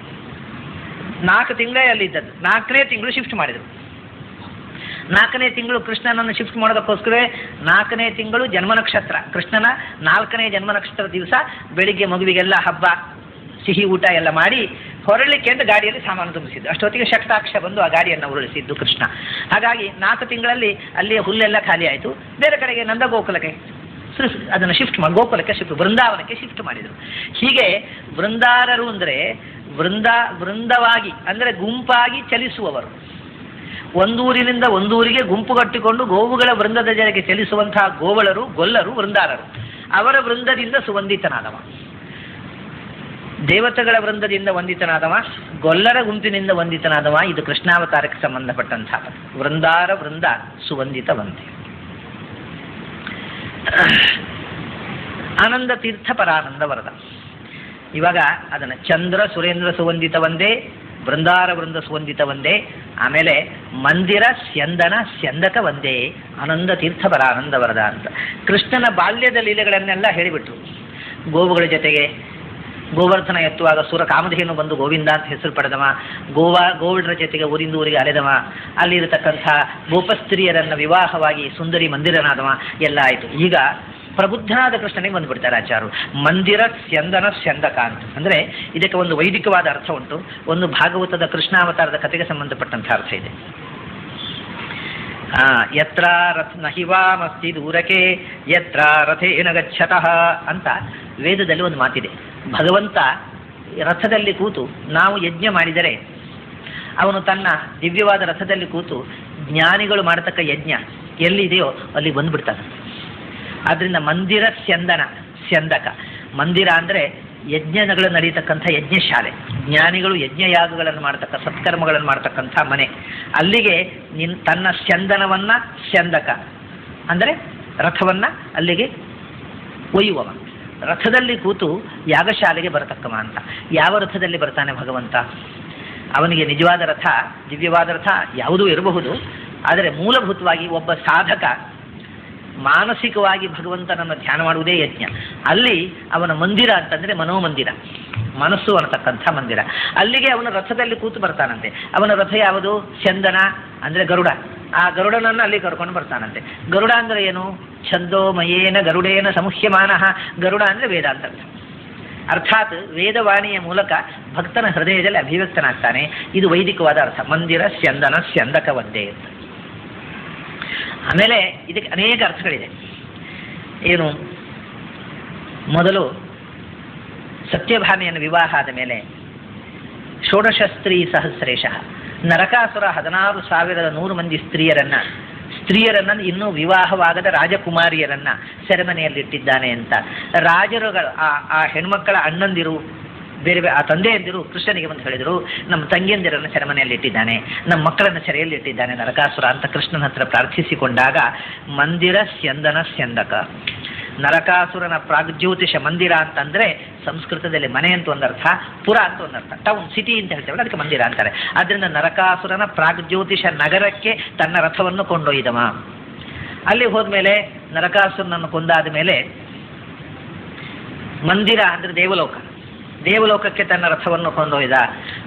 4 ತಿಂಗಳೇ ಅಲ್ಲಿ ಇದ್ದದ್ದು. 4ನೇ ತಿಂಗಳು ಶಿಫ್ಟ್ ಮಾಡಿದರು. 4ನೇ ತಿಂಗಳು ಕೃಷ್ಣನನ್ನು ಶಿಫ್ಟ್ ಮಾಡೋದಕ್ಕೋಸ್ಕರ 4ನೇ ತಿಂಗಳು ಜನ್ಮ ನಕ್ಷತ್ರ. ಕೃಷ್ಣನ 4ನೇ ಜನ್ಮ ನಕ್ಷತ್ರ ದಿವಸ ಬೆಳಿಗ್ಗೆ ಮಗುವಿಗೆಲ್ಲ ಹಬ್ಬ, ಸಿಹಿ ಊಟ ಎಲ್ಲ ಮಾಡಿ ಹೊರಳಿಕೆ ಅಂತ ಗಾಡಿಯಲ್ಲಿ ಸಾಮಾನು ತುಂಬಿಸಿದ್ದು. ಅಷ್ಟೊತ್ತಿಗೆ ಶಕ್ತಾಕ್ಷ ಬಂದು ಆ ಗಾಡಿಯನ್ನು ಉರುಳಿಸಿದ್ದು ಕೃಷ್ಣ. ಹಾಗಾಗಿ 4 ತಿಂಗಳಲ್ಲಿ ಅಲ್ಲಿ ಹುಲ್ಲೆಲ್ಲ ಖಾಲಿ ಆಯಿತು. ಬೇರೆ ಕಡೆಗೆ ನಂದಗೋಕುಲಕ್ಕೆ ಅದನ್ನು ಶಿಫ್ಟ್ ಮಾಡಿ ಗೋಕುಲಕ್ಕೆ ವೃಂದಾವನಕ್ಕೆ ಶಿಫ್ಟ್ ಮಾಡಿದರು. ಹೀಗೆ ವೃಂದಾರರು ಅಂದರೆ ವೃಂದವಾಗಿ ಅಂದರೆ ಗುಂಪಾಗಿ ಚಲಿಸುವವರು. ಒಂದೂರಿನಿಂದ ಒಂದೂರಿಗೆ ಗುಂಪುಗಟ್ಟಿಕೊಂಡು ಗೋವುಗಳ ವೃಂದದ ಜೊತೆಗೆ ಚಲಿಸುವಂತಹ ಗೊಲ್ಲರು ವೃಂದಾರರು. ಅವರ ವೃಂದದಿಂದ ಸುವಂದಿತನಾದವ, ದೇವತೆಗಳ ವೃಂದದಿಂದ ವಂದಿತನಾದವ, ಗೊಲ್ಲರ ಗುಂಪಿನಿಂದ ವಂದಿತನಾದವ. ಇದು ಕೃಷ್ಣಾವತಾರಕ್ಕೆ ಸಂಬಂಧಪಟ್ಟಂತಹ ವೃಂದಾರ ವೃಂದ ಸುವಂದಿತ ವಂದೇ. ಆನಂದ ತೀರ್ಥ ಪರಾನಂದ ವರದ. ಇವಾಗ ಅದನ್ನು ಚಂದ್ರ ಸುರೇಂದ್ರ ಸುವಂದಿತ ಒಂದೇ, ವೃಂದಾರ ವೃಂದ ಸುವಂದಿತ ಒಂದೇ, ಆಮೇಲೆ ಮಂದಿರ ಸ್ಯಂದನ ಸ್ಯಂದಕ ಒಂದೇ, ಆನಂದ ತೀರ್ಥ ಪರಾನಂದ ವರದ ಅಂತ. ಕೃಷ್ಣನ ಬಾಲ್ಯದ ಲೀಲೆಗಳನ್ನೆಲ್ಲ ಹೇಳಿಬಿಟ್ರು. ಗೋವುಗಳ ಜೊತೆಗೆ ಗೋವರ್ಧನ ಎತ್ತುವಾಗ ಸುರ ಕಾಮಧೇನು ಬಂದು ಗೋವಿಂದ ಅಂತ ಹೆಸರು ಪಡೆದವ, ಗೋವುಗಳ ಜೊತೆಗೆ ಊರಿಂದ ಊರಿಗೆ ಅಲೆದವ, ಅಲ್ಲಿರತಕ್ಕಂಥ ಗೋಪಸ್ತ್ರೀಯರನ್ನು ವಿವಾಹವಾಗಿ ಸುಂದರಿ ಮಂದಿರನಾದವ, ಎಲ್ಲ ಆಯಿತು. ಈಗ ಪ್ರಬುದ್ಧನಾದ ಕೃಷ್ಣನಿಗೆ ಬಂದುಬಿಡ್ತಾರೆ ಆಚಾರ್ಯರು. ಮಂದಿರ ಸ್ಯಂದನ ಸ್ಯಂದಕ ಅಂತ ಅಂದರೆ ಇದಕ್ಕೆ ಒಂದು ವೈದಿಕವಾದ ಅರ್ಥ ಉಂಟು, ಒಂದು ಭಾಗವತದ ಕೃಷ್ಣಾವತಾರದ ಕಥೆಗೆ ಸಂಬಂಧಪಟ್ಟಂಥ ಅರ್ಥ ಇದೆ. ಯತ್ರ ನಹಿವಾಮಸ್ತಿ ದೂರಕೆ ಯತ್ರ ರಥೇನ ಗಚ್ಚತಃ ಅಂತ ವೇದದಲ್ಲಿ ಒಂದು ಮಾತಿದೆ. ಭಗವಂತ ರಥದಲ್ಲಿ ಕೂತು ನಾವು ಯಜ್ಞ ಮಾಡಿದರೆ ಅವನು ತನ್ನ ದಿವ್ಯವಾದ ರಥದಲ್ಲಿ ಕೂತು ಜ್ಞಾನಿಗಳು ಮಾಡತಕ್ಕ ಯಜ್ಞ ಎಲ್ಲಿದೆಯೋ ಅಲ್ಲಿ ಬಂದುಬಿಡ್ತಾನೆ. ಆದ್ದರಿಂದ ಮಂದಿರ ಸ್ಯಂದನ ಸ್ಯಂದಕ. ಮಂದಿರ ಅಂದರೆ ಯಜ್ಞಗಳು ನಡೀತಕ್ಕಂಥ ಯಜ್ಞಶಾಲೆ, ಜ್ಞಾನಿಗಳು ಯಜ್ಞಯಾಗಗಳನ್ನು ಮಾಡ್ತಕ್ಕ ಸತ್ಕರ್ಮಗಳನ್ನು ಮಾಡ್ತಕ್ಕಂಥ ಮನೆ. ಅಲ್ಲಿಗೆ ತನ್ನ ಸ್ಯಂದನವನ್ನು ಸ್ಯಂದಕ ಅಂದರೆ ರಥವನ್ನು ಅಲ್ಲಿಗೆ ಒಯ್ಯುವವ, ರಥದಲ್ಲಿ ಕೂತು ಯಾಗಶಾಲೆಗೆ ಬರತಕ್ಕವ ಅಂತ. ಯಾವ ರಥದಲ್ಲಿ ಬರ್ತಾನೆ ಭಗವಂತ? ಅವನಿಗೆ ನಿಜವಾದ ರಥ, ದಿವ್ಯವಾದ ರಥ ಯಾವುದೂ ಇರಬಹುದು. ಆದರೆ ಮೂಲಭೂತವಾಗಿ ಒಬ್ಬ ಸಾಧಕ ಮಾನಸಿಕವಾಗಿ ಭಗವಂತನನ್ನು ಧ್ಯಾನ ಮಾಡುವುದೇ ಯಜ್ಞ. ಅಲ್ಲಿ ಅವನ ಮಂದಿರ ಅಂತಂದರೆ ಮನೋಮಂದಿರ, ಮನಸ್ಸು ಅನ್ನತಕ್ಕಂಥ ಮಂದಿರ. ಅಲ್ಲಿಗೆ ಅವನ ರಥದಲ್ಲಿ ಕೂತು ಬರ್ತಾನಂತೆ. ಅವನ ರಥ ಯಾವುದು? ಚಂದನ ಅಂದರೆ ಗರುಡ. ಆ ಗರುಡನನ್ನು ಅಲ್ಲಿ ಕರ್ಕೊಂಡು ಬರ್ತಾನಂತೆ. ಗರುಡ ಅಂದರೆ ಏನು? ಛಂದೋಮಯೇನ ಗರುಡೇನ ಸಮುಹ್ಯಮಾನಃ. ಗರುಡ ಅಂದರೆ ವೇದಾಂತ ಅರ್ಥಾತ್ ವೇದವಾಣಿಯ ಮೂಲಕ ಭಕ್ತನ ಹೃದಯದಲ್ಲಿ ಅಭಿವ್ಯಕ್ತನಾಗ್ತಾನೆ. ಇದು ವೈದಿಕವಾದ ಅರ್ಥ. ಮಂದಿರ ಸ್ಯಂದನ ಸ್ಯಂದಕ ಒಂದೇ ಅಂತ. ಆಮೇಲೆ ಇದಕ್ಕೆ ಅನೇಕ ಅರ್ಥಗಳಿದೆ. ಏನು? ಮೊದಲು ಸತ್ಯಭಾಮೆಯನ್ನು ವಿವಾಹ ಆದ ಮೇಲೆ ಷೋಡಶ ಸ್ತ್ರೀ ಸಹಸ್ರೇಶ, ನರಕಾಸುರ 16,100 ಮಂದಿ ಸ್ತ್ರೀಯರನ್ನು ಸ್ತ್ರೀಯರನ್ನ ಇನ್ನೂ ವಿವಾಹವಾಗದ ರಾಜಕುಮಾರಿಯರನ್ನ ಸೆರೆಮನೆಯಲ್ಲಿಟ್ಟಿದ್ದಾನೆ ಅಂತ. ರಾಜರುಗಳ ಆ ಹೆಣ್ಮಕ್ಕಳ ಅಣ್ಣಂದಿರು ಬೇರೆ ಆ ತಂದೆಯಂದಿರು ಕೃಷ್ಣನಿಗೆ ಬಂದು ಹೇಳಿದರು, ನಮ್ಮ ತಂಗಿಯಂದಿರನ್ನು ಸೆರೆಮನೆಯಲ್ಲಿ ಇಟ್ಟಿದ್ದಾನೆ, ನಮ್ಮ ಮಕ್ಕಳನ್ನು ಸೆರೆಯಲ್ಲಿ ಇಟ್ಟಿದ್ದಾನೆ ನರಕಾಸುರ ಅಂತ ಕೃಷ್ಣನ ಹತ್ರ ಪ್ರಾರ್ಥಿಸಿಕೊಂಡಾಗ ಮಂದಿರ ಸ್ಯಂದನ ಸ್ಯಂದಕ, ನರಕಾಸುರನ ಪ್ರಾಗ್ಜ್ಯೋತಿಷ ಮಂದಿರ ಅಂತಂದ್ರೆ ಸಂಸ್ಕೃತದಲ್ಲಿ ಮನೆ ಅಂತ ಒಂದರ್ಥ, ಪುರ ಅಂತ ಒಂದರ್ಥ, ಟೌನ್ ಸಿಟಿ ಅಂತ ಹೇಳ್ತೇವೆ, ಅದಕ್ಕೆ ಮಂದಿರ ಅಂತಾರೆ. ಆದ್ರಿಂದ ನರಕಾಸುರನ ಪ್ರಾಗ್ಜ್ಯೋತಿಷ ನಗರಕ್ಕೆ ತನ್ನ ರಥವನ್ನು ಕೊಂಡೊಯ್ದವ. ಅಲ್ಲಿ ಹೋದ್ಮೇಲೆ ನರಕಾಸುರನನ್ನು ಕೊಂದಾದ ಮೇಲೆ ಮಂದಿರ ಅಂದ್ರೆ ದೇವಲೋಕಕ್ಕೆ ತನ್ನ ರಥವನ್ನು ಕೊಂಡೊಯ್ದ.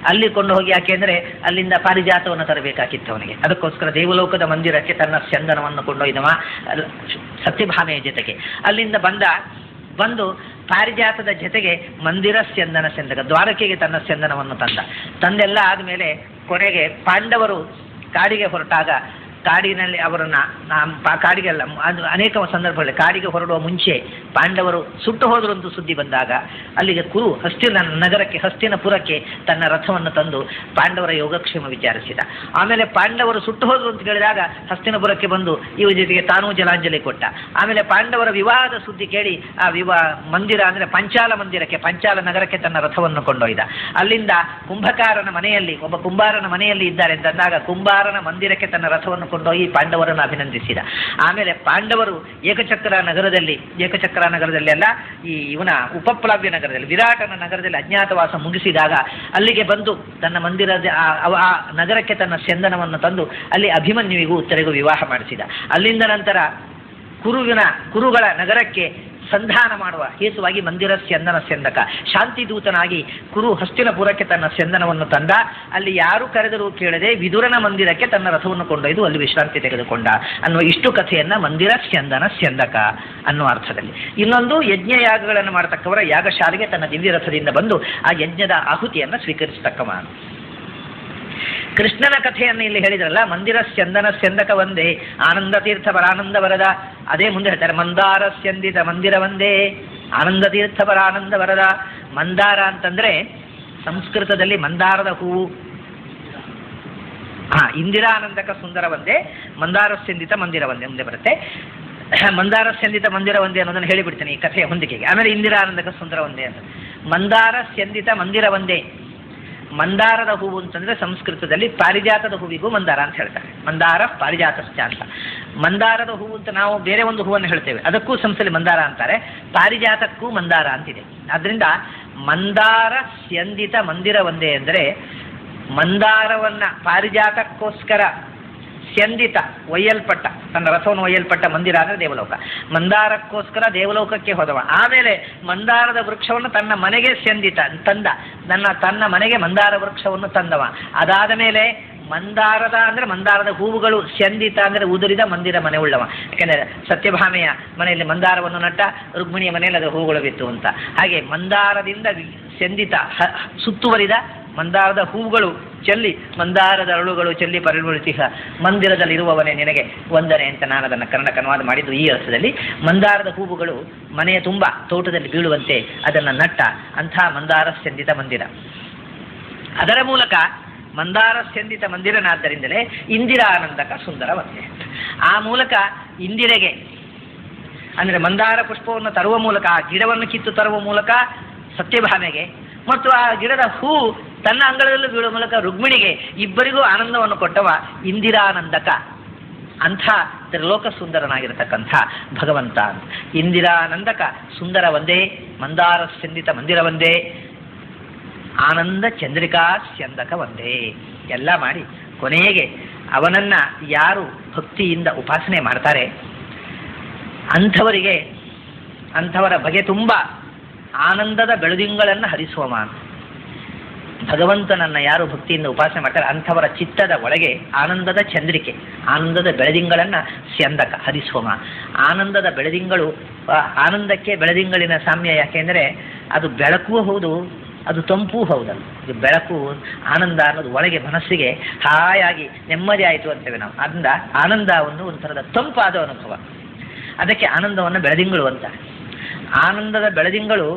ಅಲ್ಲಿ ಕೊಂಡು ಹೋಗಿ, ಯಾಕೆಂದ್ರೆ ಅಲ್ಲಿಂದ ಪಾರಿಜಾತವನ್ನು ತರಬೇಕಾಗಿತ್ತು ಅವನಿಗೆ, ಅದಕ್ಕೋಸ್ಕರ ದೇವಲೋಕದ ಮಂದಿರಕ್ಕೆ ತನ್ನ ಸ್ಯಂದನವನ್ನು ಕೊಂಡೊಯ್ದವ ಸತ್ಯಭಾಮೆಯ ಜೊತೆಗೆ. ಅಲ್ಲಿಂದ ಬಂದು ಪಾರಿಜಾತದ ಜೊತೆಗೆ ಮಂದಿರ ಸ್ಯಂದನ ಸ್ಯಂದಕ, ದ್ವಾರಕೆಗೆ ತನ್ನ ಸ್ಯಂದನವನ್ನು ತಂದೆಲ್ಲ ಆದಮೇಲೆ ಕೊನೆಗೆ ಪಾಂಡವರು ಕಾಡಿಗೆ ಹೊರಟಾಗ ಕಾಡಿನಲ್ಲಿ ಅವರನ್ನ ಕಾಡಿಗೆಲ್ಲ ಅನೇಕ ಸಂದರ್ಭಗಳಲ್ಲಿ ಕಾಡಿಗೆ ಹೊರಡುವ ಮುಂಚೆ ಪಾಂಡವರು ಸುಟ್ಟು ಹೋದರು ಅಂತ ಸುದ್ದಿ ಬಂದಾಗ ಅಲ್ಲಿಗೆ ಕುರು ಹಸ್ತಿನಪುರಕ್ಕೆ ತನ್ನ ರಥವನ್ನು ತಂದು ಪಾಂಡವರ ಯೋಗಕ್ಷೇಮ ವಿಚಾರಿಸಿದ. ಆಮೇಲೆ ಪಾಂಡವರು ಸುಟ್ಟು ಹೋದರು ಅಂತ ಹೇಳಿದಾಗ ಹಸ್ತಿನಪುರಕ್ಕೆ ಬಂದು ಇವ ಜೊತೆಗೆ ತಾನೂ ಜಲಾಂಜಲಿ ಕೊಟ್ಟ. ಆಮೇಲೆ ಪಾಂಡವರ ವಿವಾಹದ ಸುದ್ದಿ ಕೇಳಿ ಆ ಮಂದಿರ ಅಂದ್ರೆ ಪಂಚಾಲ ಮಂದಿರಕ್ಕೆ, ಪಂಚಾಲ ನಗರಕ್ಕೆ ತನ್ನ ರಥವನ್ನು ಕೊಂಡೊಯ್ದ. ಅಲ್ಲಿಂದ ಕುಂಭಕಾರನ ಮನೆಯಲ್ಲಿ ಒಬ್ಬ ಕುಂಬಾರನ ಮನೆಯಲ್ಲಿ ಇದ್ದಾರೆ ಅಂತಂದಾಗ ಕುಂಬಾರನ ಮಂದಿರಕ್ಕೆ ತನ್ನ ರಥವನ್ನು ಕೊಂಡೋಗಿ ಪಾಂಡವರನ್ನು ಅಭಿನಂದಿಸಿದ. ಆಮೇಲೆ ಪಾಂಡವರು ಏಕಚಕ್ರ ನಗರದಲ್ಲಿ ಅಲ್ಲ, ಇವನ ಉಪಪ್ಲವ್ಯ ನಗರದಲ್ಲಿ, ವಿರಾಟನ ನಗರದಲ್ಲಿ ಅಜ್ಞಾತವಾಸ ಮುಗಿಸಿದಾಗ ಅಲ್ಲಿಗೆ ಬಂದು ತನ್ನ ಮಂದಿರದ ಆ ನಗರಕ್ಕೆ ತನ್ನ ಸ್ಯಂದನವನ್ನು ತಂದು ಅಲ್ಲಿ ಅಭಿಮನ್ಯುವಿಗೂ ಉತ್ತರಿಗೂ ವಿವಾಹ ಮಾಡಿಸಿದ. ಅಲ್ಲಿಂದ ನಂತರ ಕುರುಗಳ ನಗರಕ್ಕೆ ಸಂಧಾನ ಮಾಡುವ ಹೇತುವಾಗಿ ಮಂದಿರ ಸ್ಯಂದನ ಸ್ಯಂದಕ, ಶಾಂತಿದೂತನಾಗಿ ಹಸ್ತಿನಪುರಕ್ಕೆ ತನ್ನ ಸ್ಯಂದನವನ್ನು ತಂದ. ಅಲ್ಲಿ ಯಾರು ಕರೆದರೂ ಕೇಳದೆ ವಿದುರನ ಮಂದಿರಕ್ಕೆ ತನ್ನ ರಥವನ್ನು ಕೊಂಡೊಯ್ದು ಅಲ್ಲಿ ವಿಶ್ರಾಂತಿ ತೆಗೆದುಕೊಂಡ ಅನ್ನುವ ಇಷ್ಟು ಕಥೆಯನ್ನ ಮಂದಿರ ಸ್ಯಂದನ ಸ್ಯಂದಕ ಅನ್ನುವ ಅರ್ಥದಲ್ಲಿ. ಇನ್ನೊಂದು ಯಜ್ಞಯಾಗಗಳನ್ನು ಮಾಡತಕ್ಕವರ ಯಾಗಶಾಲೆಗೆ ತನ್ನ ದಿವ್ಯ ರಥದಿಂದ ಬಂದು ಆ ಯಜ್ಞದ ಆಹುತಿಯನ್ನು ಸ್ವೀಕರಿಸತಕ್ಕವ. ಕೃಷ್ಣನ ಕಥೆಯನ್ನು ಇಲ್ಲಿ ಹೇಳಿದ್ರಲ್ಲ, ಮಂದಿರ ಸ್ಯಂದನ ಸ್ಯಂದಕ ಒಂದೇ, ಆನಂದ ತೀರ್ಥ ಪರಾನಂದ ವರದ. ಅದೇ ಮುಂದೆ ಹೇಳ್ತಾರೆ, ಮಂದಾರ ಸ್ಯಂದಿತ ಮಂದಿರ ಒಂದೇ, ಆನಂದ ತೀರ್ಥ ಪರಾನಂದ ವರದ. ಮಂದಾರ ಅಂತಂದ್ರೆ ಸಂಸ್ಕೃತದಲ್ಲಿ ಮಂದಾರದ ಹೂವು. ಇಂದಿರಾನಂದಕ ಸುಂದರ ಒಂದೇ, ಮಂದಾರ ಸ್ಯಂದಿತ ಮಂದಿರ ಒಂದೇ ಮುಂದೆ ಬರುತ್ತೆ. ಮಂದಾರ ಸ್ಯಂದಿತ ಮಂದಿರ ಒಂದೇ ಅನ್ನೋದನ್ನು ಹೇಳಿಬಿಡ್ತೇನೆ ಈ ಕಥೆಯ ಹೊಂದಿಕೆಗೆ. ಆಮೇಲೆ ಇಂದಿರಾನಂದಕ ಸುಂದರ ಒಂದೇ ಅಂತ. ಮಂದಾರ ಸ್ಯಂದಿತ ಮಂದಿರ ಒಂದೇ. ಮಂದಾರದ ಹೂವು ಅಂತಂದ್ರೆ ಸಂಸ್ಕೃತದಲ್ಲಿ ಪಾರಿಜಾತದ ಹೂವಿಗೂ ಮಂದಾರ ಅಂತ ಹೇಳ್ತಾರೆ. ಮಂದಾರ ಪಾರಿಜಾತಶ್ಚ ಅಂತ. ಮಂದಾರದ ಹೂವು ಅಂತ ನಾವು ಬೇರೆ ಒಂದು ಹೂವನ್ನು ಹೇಳ್ತೇವೆ, ಅದಕ್ಕೂ ಸಂಸ್ಥೆಯಲ್ಲಿ ಮಂದಾರ ಅಂತಾರೆ, ಪಾರಿಜಾತಕ್ಕೂ ಮಂದಾರ ಅಂತಿದೆ. ಆದ್ರಿಂದ ಮಂದಾರ ಸ್ಯಂದಿತ ಮಂದಿರ ಒಂದೇ ಅಂದರೆ ಮಂದಾರವನ್ನ ಪಾರಿಜಾತಕ್ಕೋಸ್ಕರ ಸ್ಯಂದಿತ ಒಯ್ಯಲ್ಪಟ್ಟ, ತನ್ನ ರಥವನ್ನು ಒಯ್ಯಲ್ಪಟ್ಟ ಮಂದಿರ ಅಂದರೆ ದೇವಲೋಕ. ಮಂದಾರಕ್ಕೋಸ್ಕರ ದೇವಲೋಕಕ್ಕೆ ಹೋದವ. ಆಮೇಲೆ ಮಂದಾರದ ವೃಕ್ಷವನ್ನು ತನ್ನ ಮನೆಗೆ ಸ್ಯಂದಿತ ತನ್ನ ಮನೆಗೆ ಮಂದಾರ ವೃಕ್ಷವನ್ನು ತಂದವ. ಅದಾದ ಮೇಲೆ ಮಂದಾರದ ಹೂವುಗಳು, ಸ್ಯಂದಿತ ಅಂದರೆ ಉದುರಿದ ಮಂದಿರ ಮನೆ ಉಳ್ಳವ. ಯಾಕೆಂದರೆ ಸತ್ಯಭಾಮೆಯ ಮನೆಯಲ್ಲಿ ಮಂದಾರವನ್ನು ನಟ್ಟ, ರುಕ್ಮಿಣಿಯ ಮನೆಯಲ್ಲಿ ಅದರ ಹೂವುಗಳು ಬಿತ್ತು ಅಂತ. ಹಾಗೆ ಮಂದಾರದಿಂದ ಸ್ಯಂದಿತ ಸುತ್ತುವರಿದ ಮಂದಾರದ ಹೂವುಗಳು ಚೆಲ್ಲಿ, ಮಂದಾರದ ಅರಳುಗಳು ಚೆಲ್ಲಿ ಪರಿಮಳಿಸಿಹ ಮಂದಿರದಲ್ಲಿರುವವನೇ ನಿನಗೆ ವಂದನೆ ಅಂತ ನಾನು ಅದನ್ನು ಕನ್ನಡಕ್ಕೆ ಅನುವಾದ ಮಾಡಿದ್ದು ಈ ಅರ್ಥದಲ್ಲಿ. ಮಂದಾರದ ಹೂವುಗಳು ಮನೆಯ ತುಂಬ ತೋಟದಲ್ಲಿ ಬೀಳುವಂತೆ ಅದನ್ನು ನಟ್ಟ ಅಂಥ ಮಂದಾರ ಸ್ಯಂದಿತ ಮಂದಿರ. ಅದರ ಮೂಲಕ ಮಂದಾರ ಸ್ಯಂದಿತ ಮಂದಿರನಾದ್ದರಿಂದಲೇ ಇಂದಿರಾನಂದಕ ಸುಂದರ ಒಂದೇ. ಆ ಮೂಲಕ ಇಂದಿರೆಗೆ ಅಂದರೆ ಮಂದಾರ ಪುಷ್ಪವನ್ನು ತರುವ ಮೂಲಕ, ಆ ಗಿಡವನ್ನು ಕಿತ್ತು ತರುವ ಮೂಲಕ ಸತ್ಯಭಾಮೆಗೆ, ಮತ್ತು ಆ ಗಿಡದ ಹೂ ತನ್ನ ಅಂಗಳದಲ್ಲೂ ಬೀಳುವ ಮೂಲಕ ರುಕ್ಮಿಣಿಗೆ, ಇಬ್ಬರಿಗೂ ಆನಂದವನ್ನು ಕೊಟ್ಟವ ಇಂದಿರಾನಂದಕ. ಅಂಥ ತ್ರಿಲೋಕ ಸುಂದರನಾಗಿರತಕ್ಕಂಥ ಭಗವಂತ. ಇಂದಿರಾನಂದಕ ಸುಂದರ ಒಂದೇ, ಮಂದಾರ ಸ್ಯಂದಿತ ಮಂದಿರ ಒಂದೇ, ಆನಂದ ಚಂದ್ರಿಕಾ ಸ್ಯಂದಕ ಒಂದೇ. ಎಲ್ಲ ಮಾಡಿ ಕೊನೆಗೆ ಅವನನ್ನ ಯಾರು ಭಕ್ತಿಯಿಂದ ಉಪಾಸನೆ ಮಾಡ್ತಾರೆ ಅಂಥವರ ಬಗೆ ತುಂಬ ಆನಂದದ ಬೆಳದಿಂಗಳನ್ನು ಹರಿಸುವವ. ಭಗವಂತನನ್ನ ಯಾರು ಭಕ್ತಿಯಿಂದ ಉಪಾಸನೆ ಮಾಡ್ತಾರೆ ಅಂಥವರ ಚಿತ್ತದ ಒಳಗೆ ಆನಂದದ ಚಂದ್ರಿಕೆ, ಆನಂದದ ಬೆಳದಿಂಗಳನ್ನು ಸ್ಯಂದಕ ಹರಿಸುವವ. ಆನಂದದ ಬೆಳದಿಂಗಳು, ಆನಂದಕ್ಕೆ ಬೆಳದಿಂಗಳಿನ ಸಾಮ್ಯ ಯಾಕೆಂದರೆ ಅದು ಬೆಳಕೂ ಹೌದು, ಅದು ತಂಪೂ ಹೌದಲ್ಲ. ಇದು ಬೆಳಕು, ಆನಂದ ಅನ್ನೋದು ಒಳಗೆ ಮನಸ್ಸಿಗೆ ಹಾಯಾಗಿ ನೆಮ್ಮದಿ ಆಯಿತು ಅಂತೇವೆ ನಾವು. ಅದರಿಂದ ಆನಂದ ಒಂಥರದ ತಂಪಾದ ಅನುಭವ. ಅದಕ್ಕೆ ಆನಂದವನ್ನು ಬೆಳದಿಂಗಳು ಅಂತ. ಆನಂದದ ಬೆಳದಿಂಗಳು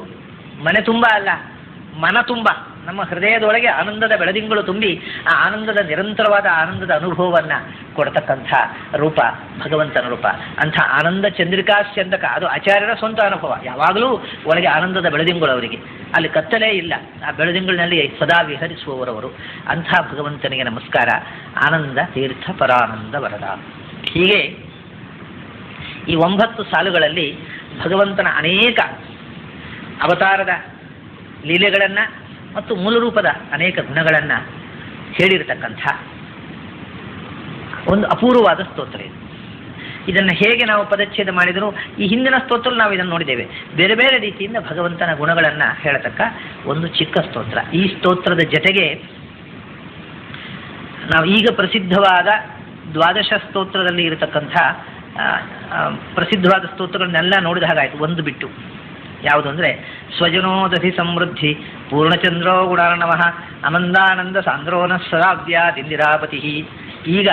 ಮನೆ ತುಂಬ ಅಲ್ಲ, ಮನ ತುಂಬ ನಮ್ಮ ಹೃದಯದೊಳಗೆ ಆನಂದದ ಬೆಳದಿಂಗಳು ತುಂಬಿ ಆ ಆನಂದದ ನಿರಂತರವಾದ ಆನಂದದ ಅನುಭವವನ್ನು ಕೊಡ್ತಕ್ಕಂಥ ರೂಪ ಭಗವಂತನ ರೂಪ. ಅಂಥ ಆನಂದ ಚಂದ್ರಿಕಾಶ್ಚಂದಕ, ಅದು ಆಚಾರ್ಯರ ಸ್ವಂತ ಅನುಭವ. ಯಾವಾಗಲೂ ಒಳಗೆ ಆನಂದದ ಬೆಳದಿಂಗಳು ಅವರಿಗೆ, ಅಲ್ಲಿ ಕತ್ತಲೇ ಇಲ್ಲ, ಆ ಬೆಳದಿಂಗಳಿನಲ್ಲಿ ಸದಾ ವಿಹರಿಸುವವರವರು. ಅಂಥ ಭಗವಂತನಿಗೆ ನಮಸ್ಕಾರ. ಆನಂದ ತೀರ್ಥ ಪರಾನಂದ ವರದ. ಹೀಗೆ ಈ 9 ಸಾಲುಗಳಲ್ಲಿ ಭಗವಂತನ ಅನೇಕ ಅವತಾರದ ಲೀಲೆಗಳನ್ನು ಮತ್ತು ಮೂಲರೂಪದ ಅನೇಕ ಗುಣಗಳನ್ನು ಹೇಳಿರತಕ್ಕಂಥ ಒಂದು ಅಪೂರ್ವವಾದ ಸ್ತೋತ್ರ ಇದು. ಇದನ್ನು ಹೇಗೆ ನಾವು ಪದಚ್ಛೇದ ಮಾಡಿದರೂ ಈ ಹಿಂದಿನ ಸ್ತೋತ್ರ ನಾವು ಇದನ್ನು ನೋಡಿದ್ದೇವೆ. ಬೇರೆ ಬೇರೆ ರೀತಿಯಿಂದ ಭಗವಂತನ ಗುಣಗಳನ್ನು ಹೇಳತಕ್ಕ ಒಂದು ಚಿಕ್ಕ ಸ್ತೋತ್ರ. ಈ ಸ್ತೋತ್ರದ ಜೊತೆಗೆ ನಾವು ಈಗ ಪ್ರಸಿದ್ಧವಾದ 12 ಸ್ತೋತ್ರದಲ್ಲಿ ಇರತಕ್ಕಂಥ ಪ್ರಸಿದ್ಧವಾದ ಸ್ತೋತ್ರಗಳನ್ನೆಲ್ಲ ನೋಡಿದ ಹಾಗಾಯಿತು, ಒಂದು ಬಿಟ್ಟು. ಯಾವುದು ಅಂದರೆ ಸ್ವಜನೋದಧಿ ಸಮೃದ್ಧಿ ಪೂರ್ಣಚಂದ್ರೋ ಗುಣಾರ್ಣವಃ ಅಮಂದಾನಂದ ಸಾಂದ್ರೋನ ಸದಾವ್ಯಾದಿಂದಿರಾಪತಿ. ಈಗ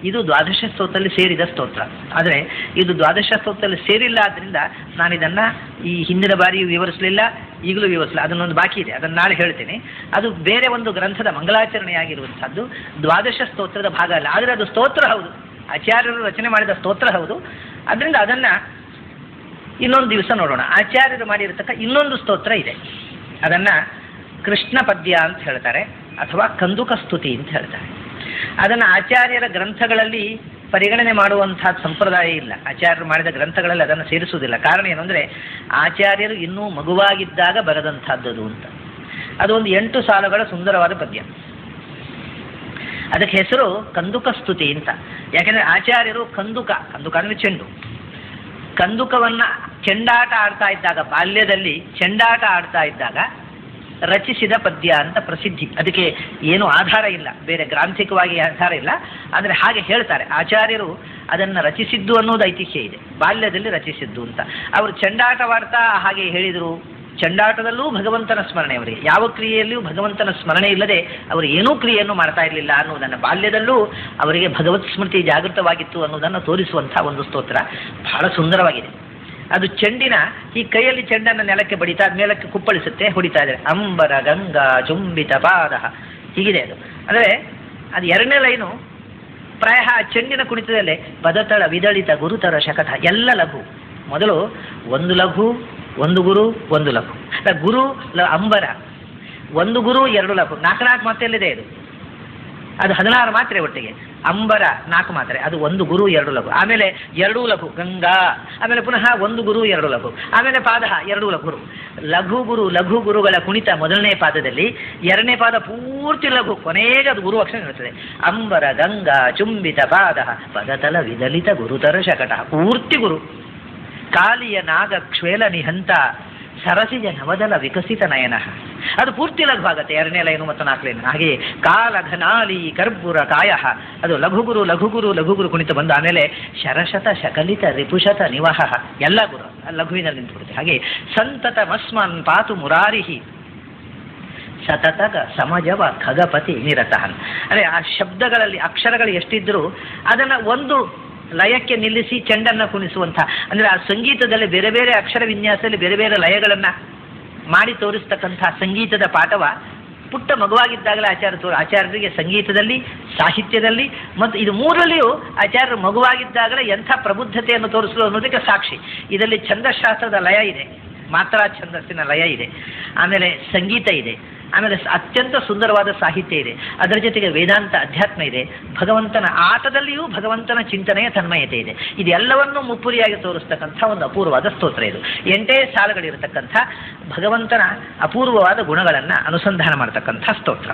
ಇದು 12 ಸ್ತೋತ್ರದಲ್ಲಿ ಸೇರಿದ ಸ್ತೋತ್ರ. ಆದರೆ ಇದು 12 ಸ್ತೋತ್ರದಲ್ಲಿ ಸೇರಿಲ್ಲ, ಆದ್ದರಿಂದ ನಾನು ಇದನ್ನು ಈ ಹಿಂದಿನ ಬಾರಿಯೂ ವಿವರಿಸಲಿಲ್ಲ, ಈಗಲೂ ವಿವರಿಸಲಿಲ್ಲ. ಅದನ್ನೊಂದು ಬಾಕಿ ಇದೆ, ಅದನ್ನು ನಾಳೆ ಹೇಳ್ತೇನೆ. ಅದು ಬೇರೆ ಒಂದು ಗ್ರಂಥದ ಮಂಗಳಾಚರಣೆಯಾಗಿರುವಂಥದ್ದು, 12 ಸ್ತೋತ್ರದ ಭಾಗ ಅಲ್ಲ. ಆದರೆ ಅದು ಸ್ತೋತ್ರ ಹೌದು, ಆಚಾರ್ಯರು ರಚನೆ ಮಾಡಿದ ಸ್ತೋತ್ರ ಹೌದು. ಅದರಿಂದ ಅದನ್ನು ಇನ್ನೊಂದು ದಿವಸ ನೋಡೋಣ. ಆಚಾರ್ಯರು ಮಾಡಿರತಕ್ಕ ಇನ್ನೊಂದು ಸ್ತೋತ್ರ ಇದೆ, ಅದನ್ನು ಕೃಷ್ಣ ಪದ್ಯ ಅಂತ ಹೇಳ್ತಾರೆ, ಅಥವಾ ಕಂದುಕ ಸ್ತುತಿ ಅಂತ ಹೇಳ್ತಾರೆ. ಅದನ್ನು ಆಚಾರ್ಯರ ಗ್ರಂಥಗಳಲ್ಲಿ ಪರಿಗಣನೆ ಮಾಡುವಂಥ ಸಂಪ್ರದಾಯ ಇಲ್ಲ. ಆಚಾರ್ಯರು ಮಾಡಿದ ಗ್ರಂಥಗಳಲ್ಲಿ ಅದನ್ನು ಸೇರಿಸುವುದಿಲ್ಲ. ಕಾರಣ ಏನು ಅಂದರೆ ಆಚಾರ್ಯರು ಇನ್ನೂ ಮಗುವಾಗಿದ್ದಾಗ ಬರೆದಂಥದ್ದು ಅಂತ. ಅದು ಒಂದು 8 ಸಾಲುಗಳ ಸುಂದರವಾದ ಪದ್ಯ. ಅದಕ್ಕೆ ಹೆಸರು ಕಂದುಕ ಸ್ತುತಿ ಅಂತ. ಯಾಕೆಂದರೆ ಆಚಾರ್ಯರು ಕಂದುಕ ಅಂದರೆ ಚೆಂಡು, ಕಂದುಕವನ್ನು ಚೆಂಡಾಟ ಆಡ್ತಾ ಇದ್ದಾಗ, ಬಾಲ್ಯದಲ್ಲಿ ಚೆಂಡಾಟ ಆಡ್ತಾ ಇದ್ದಾಗ ರಚಿಸಿದ ಪದ್ಯ ಅಂತ ಪ್ರಸಿದ್ಧಿ. ಅದಕ್ಕೆ ಏನು ಆಧಾರ ಇಲ್ಲ, ಬೇರೆ ಗ್ರಾಂಥಿಕವಾಗಿ ಆಧಾರ ಇಲ್ಲ, ಆದರೆ ಹಾಗೆ ಹೇಳ್ತಾರೆ. ಆಚಾರ್ಯರು ಅದನ್ನು ರಚಿಸಿದ್ದು ಅನ್ನೋದು ಐತಿಹ್ಯ ಇದೆ, ಬಾಲ್ಯದಲ್ಲಿ ರಚಿಸಿದ್ದು ಅಂತ. ಅವರು ಚೆಂಡಾಟವಾಡ್ತಾ ಹಾಗೆ ಹೇಳಿದರು. ಚೆಂಡಾಟದಲ್ಲೂ ಭಗವಂತನ ಸ್ಮರಣೆ ಅವರಿಗೆ, ಯಾವ ಕ್ರಿಯೆಯಲ್ಲಿಯೂ ಭಗವಂತನ ಸ್ಮರಣೆ ಇಲ್ಲದೆ ಅವರು ಏನೂ ಕ್ರಿಯೆಯನ್ನು ಮಾಡ್ತಾ ಇರಲಿಲ್ಲ ಅನ್ನೋದನ್ನು, ಬಾಲ್ಯದಲ್ಲೂ ಅವರಿಗೆ ಭಗವತ್ ಸ್ಮೃತಿ ಜಾಗೃತವಾಗಿತ್ತು ಅನ್ನೋದನ್ನು ತೋರಿಸುವಂಥ ಒಂದು ಸ್ತೋತ್ರ. ಬಹಳ ಸುಂದರವಾಗಿದೆ. ಅದು ಚೆಂಡಿನ ಈ ಕೈಯಲ್ಲಿ ಚೆಂಡನ್ನು ನೆಲಕ್ಕೆ ಬಡಿತಾ ಮೇಲಕ್ಕೆ ಕುಪ್ಪಳಿಸುತ್ತೆ, ಹೊಡಿತಾ ಇದ್ದಾರೆ. ಅಂಬರ ಗಂಗಾ ಚುಂಬಿತ ಪಾದ, ಹೀಗಿದೆ ಅದು. ಅಂದರೆ ಅದು 2ನೇ ಲೈನು ಪ್ರಾಯ ಚೆಂಡಿನ ಕುಣಿತದಲ್ಲೇ ಪದತಳ ವಿದಳಿತ ಗುರುತರ ಶಕಟ, ಎಲ್ಲ ಲಘು. ಮೊದಲು ಒಂದು ಲಘು, ಒಂದು ಗುರು, ಒಂದು ಲಘು. ಗುರು ಅಂಬರ, ಒಂದು ಗುರು, 2 ಲಘು, 4 ಮಾತ್ರೆಯಲ್ಲಿದೆ ಇದು. ಅದು 16 ಮಾತ್ರೆ ಒಟ್ಟಿಗೆ. ಅಂಬರ 4 ಮಾತ್ರೆ, ಅದು ಒಂದು ಗುರು, 2 ಲಘು. ಆಮೇಲೆ 2 ಲಘು ಗಂಗಾ, ಆಮೇಲೆ ಪುನಃ ಒಂದು ಗುರು, 2 ಲಘು, ಆಮೇಲೆ ಪಾದ 2 ಲಘು. ಲಘು ಗುರುಗಳ ಕುಣಿತ ಮೊದಲನೇ ಪಾದದಲ್ಲಿ, 2ನೇ ಪಾದ ಪೂರ್ತಿ ಲಘು, ಕೊನೆಗೆ ಅದು ಗುರು ಅಕ್ಷರ ಇರುತ್ತದೆ. ಅಂಬರ ಗಂಗಾ ಚುಂಬಿತ ಪಾದ ಪದತಲ ವಿದಲಿತ ಗುರುತರ ಶಕಟ, ಪೂರ್ತಿ ಗುರು. ಕಾಲಿಯ ನಾಗ ಕ್ಷೇಲ ನಿಹಂತ ಸರಸಿಜ ನವದಲ ವಿಕಸಿತ ನಯನ, ಅದು ಪೂರ್ತಿ ಲಘು ಆಗುತ್ತೆ 2ನೇ ಲೈನು ಮತ್ತು 4ನೇ ಲೈನು. ಹಾಗೆಯೇ ಕಾಲ ಘನಾಲಿ ಕರ್ಪೂರ ಕಾಯ, ಅದು ಲಘುಗುರು ಕುಣಿತ ಬಂದು ಆಮೇಲೆ ಶರಶತ ಶಕಲಿತ ರಿಪುಷತ ನಿವಹ, ಎಲ್ಲ ಗುರು ಲಘುವಿನಲ್ಲಿ ನಿಂತುಬಿಡುತ್ತೆ. ಹಾಗೆ ಸಂತತ ಮಸ್ಮನ್ ಪಾತು ಮುರಾರಿಹಿ ಸತತಗ ಸಮಜವ ಖಗಪತಿ ನಿರತಹನ್. ಅಂದರೆ ಆ ಶಬ್ದಗಳಲ್ಲಿ ಅಕ್ಷರಗಳು ಎಷ್ಟಿದ್ದರೂ ಅದನ್ನು ಒಂದು ಲಯಕ್ಕೆ ನಿಲ್ಲಿಸಿ ಚೆಂಡನ್ನು ಕುಣಿಸುವಂಥ, ಅಂದರೆ ಆ ಸಂಗೀತದಲ್ಲಿ ಬೇರೆ ಬೇರೆ ಅಕ್ಷರ ವಿನ್ಯಾಸದಲ್ಲಿ ಬೇರೆ ಬೇರೆ ಲಯಗಳನ್ನು ಮಾಡಿ ತೋರಿಸ್ತಕ್ಕಂಥ ಸಂಗೀತದ ಪಾಠವ ಪುಟ್ಟ ಮಗುವಾಗಿದ್ದಾಗಲೇ ಆಚಾರ್ಯರಿಗೆ ಸಂಗೀತದಲ್ಲಿ, ಸಾಹಿತ್ಯದಲ್ಲಿ ಮತ್ತು ಇದು 3ರಲ್ಲಿಯೂ ಆಚಾರ್ಯರು ಮಗುವಾಗಿದ್ದಾಗಲೇ ಎಂಥ ಪ್ರಬುದ್ಧತೆಯನ್ನು ತೋರಿಸಲು ಅನ್ನೋದಕ್ಕೆ ಸಾಕ್ಷಿ. ಇದರಲ್ಲಿ ಛಂದಶಾಸ್ತ್ರದ ಲಯ ಇದೆ, ಮಾತ್ರಾ ಛಂದಸ್ಸಿನ ಲಯ ಇದೆ, ಆಮೇಲೆ ಸಂಗೀತ ಇದೆ, ಆಮೇಲೆ ಅತ್ಯಂತ ಸುಂದರವಾದ ಸಾಹಿತ್ಯ ಇದೆ, ಅದರ ಜೊತೆಗೆ ವೇದಾಂತ ಅಧ್ಯಾತ್ಮ ಇದೆ, ಭಗವಂತನ ಆಟದಲ್ಲಿಯೂ ಭಗವಂತನ ಚಿಂತನೆಯ ತನ್ಮಯತೆ ಇದೆ. ಇದೆಲ್ಲವನ್ನೂ ಮುಪ್ಪುರಿಯಾಗಿ ತೋರಿಸ್ತಕ್ಕಂಥ ಒಂದು ಅಪೂರ್ವವಾದ ಸ್ತೋತ್ರ ಇದು. 8 ಸಾಲುಗಳಿರತಕ್ಕಂಥ ಭಗವಂತನ ಅಪೂರ್ವವಾದ ಗುಣಗಳನ್ನು ಅನುಸಂಧಾನ ಮಾಡತಕ್ಕಂಥ ಸ್ತೋತ್ರ.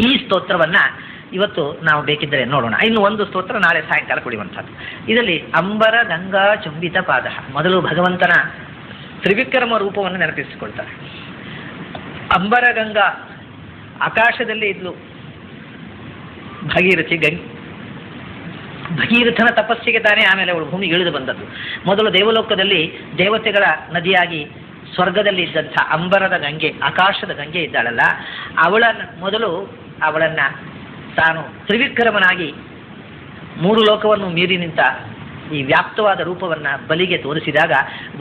ಈ ಸ್ತೋತ್ರವನ್ನು ಇವತ್ತು ನಾವು ಬೇಕಿದ್ದರೆ ನೋಡೋಣ. ಇನ್ನು ಒಂದು ಸ್ತೋತ್ರ ನಾಳೆ ಸಾಯಂಕಾಲ ಕುಡಿಯುವಂಥದ್ದು. ಇದರಲ್ಲಿ ಅಂಬರ ಗಂಗಾ ಚುಂಬಿತ ಪಾದ, ಮೊದಲು ಭಗವಂತನ ತ್ರಿವಿಕ್ರಮ ರೂಪವನ್ನು ನೆನಪಿಸಿಕೊಳ್ತಾರೆ. ಅಂಬರ ಗಂಗಾ, ಆಕಾಶದಲ್ಲಿ ಇದ್ಲು ಭಗೀರಥಿ. ಭಗೀರಥನ ತಪಸ್ಸಿಗೆ ತಾನೇ ಆಮೇಲೆ ಅವಳು ಭೂಮಿಗೆ ಇಳಿದು ಬಂದದ್ದು. ಮೊದಲು ದೇವಲೋಕದಲ್ಲಿ ದೇವತೆಗಳ ನದಿಯಾಗಿ ಸ್ವರ್ಗದಲ್ಲಿ ಇದ್ದಂಥ ಅಂಬರದ ಗಂಗೆ, ಆಕಾಶದ ಗಂಗೆ ಇದ್ದಾಳಲ್ಲ, ಅವಳನ್ನು ತಾನು ತ್ರಿವಿಕ್ರಮನಾಗಿ 3 ಲೋಕವನ್ನು ಮೀರಿ ನಿಂತ ಈ ವ್ಯಾಪ್ತವಾದ ರೂಪವನ್ನು ಬಲಿಗೆ ತೋರಿಸಿದಾಗ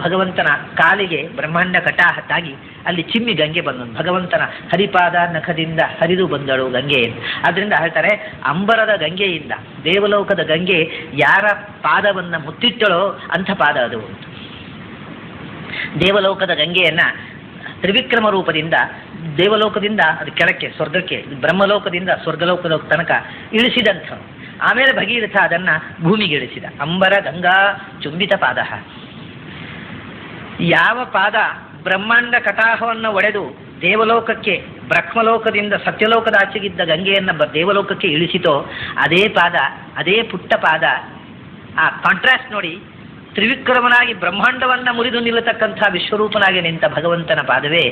ಭಗವಂತನ ಕಾಲಿಗೆ ಬ್ರಹ್ಮಾಂಡ ಕಟಾಹತ್ತಾಗಿ ಅಲ್ಲಿ ಚಿಮ್ಮಿ ಗಂಗೆ ಬಂದನು. ಭಗವಂತನ ಹರಿಪಾದ ನಖದಿಂದ ಹರಿದು ಬಂದಳು ಗಂಗೆ. ಆದ್ದರಿಂದ ಹೇಳ್ತಾರೆ, ಅಂಬರದ ಗಂಗೆಯಿಂದ ದೇವಲೋಕದ ಗಂಗೆ ಯಾರ ಪಾದವನ್ನು ಮುತ್ತಿಟ್ಟಳೋ ಅಂಥ ಪಾದ ಅದು. ದೇವಲೋಕದ ಗಂಗೆಯನ್ನು ತ್ರಿವಿಕ್ರಮ ರೂಪದಿಂದ ದೇವಲೋಕದಿಂದ ಅದು ಕೆಳಕ್ಕೆ ಸ್ವರ್ಗಕ್ಕೆ, ಬ್ರಹ್ಮಲೋಕದಿಂದ ಸ್ವರ್ಗಲೋಕದ ತನಕ ಇಳಿಸಿದಂಥ, ಆಮೇಲೆ ಭಗೀರಥ ಅದನ್ನು ಭೂಮಿಗೆ ಇಳಿಸಿದ. ಅಂಬರ ಗಂಗಾ ಚುಂಬಿತ ಪಾದ. ಯಾವ ಪಾದ ಬ್ರಹ್ಮಾಂಡ ಕಟಾಹವನ್ನು ಒಡೆದು ದೇವಲೋಕಕ್ಕೆ, ಬ್ರಹ್ಮಲೋಕದಿಂದ ಸತ್ಯಲೋಕದ ಆಚೆಗಿದ್ದ ಗಂಗೆಯನ್ನು ದೇವಲೋಕಕ್ಕೆ ಇಳಿಸಿತೋ ಅದೇ ಪಾದ, ಅದೇ ಪುಟ್ಟ ಪಾದ. ಆ ಕಾಂಟ್ರಾಸ್ಟ್ ನೋಡಿ, ತ್ರಿವಿಕ್ರಮನಾಗಿ ಬ್ರಹ್ಮಾಂಡವನ್ನು ಮುರಿದು ನಿಲ್ಲತಕ್ಕಂಥ ವಿಶ್ವರೂಪನಾಗಿ ನಿಂತ ಭಗವಂತನ ಪಾದವೇ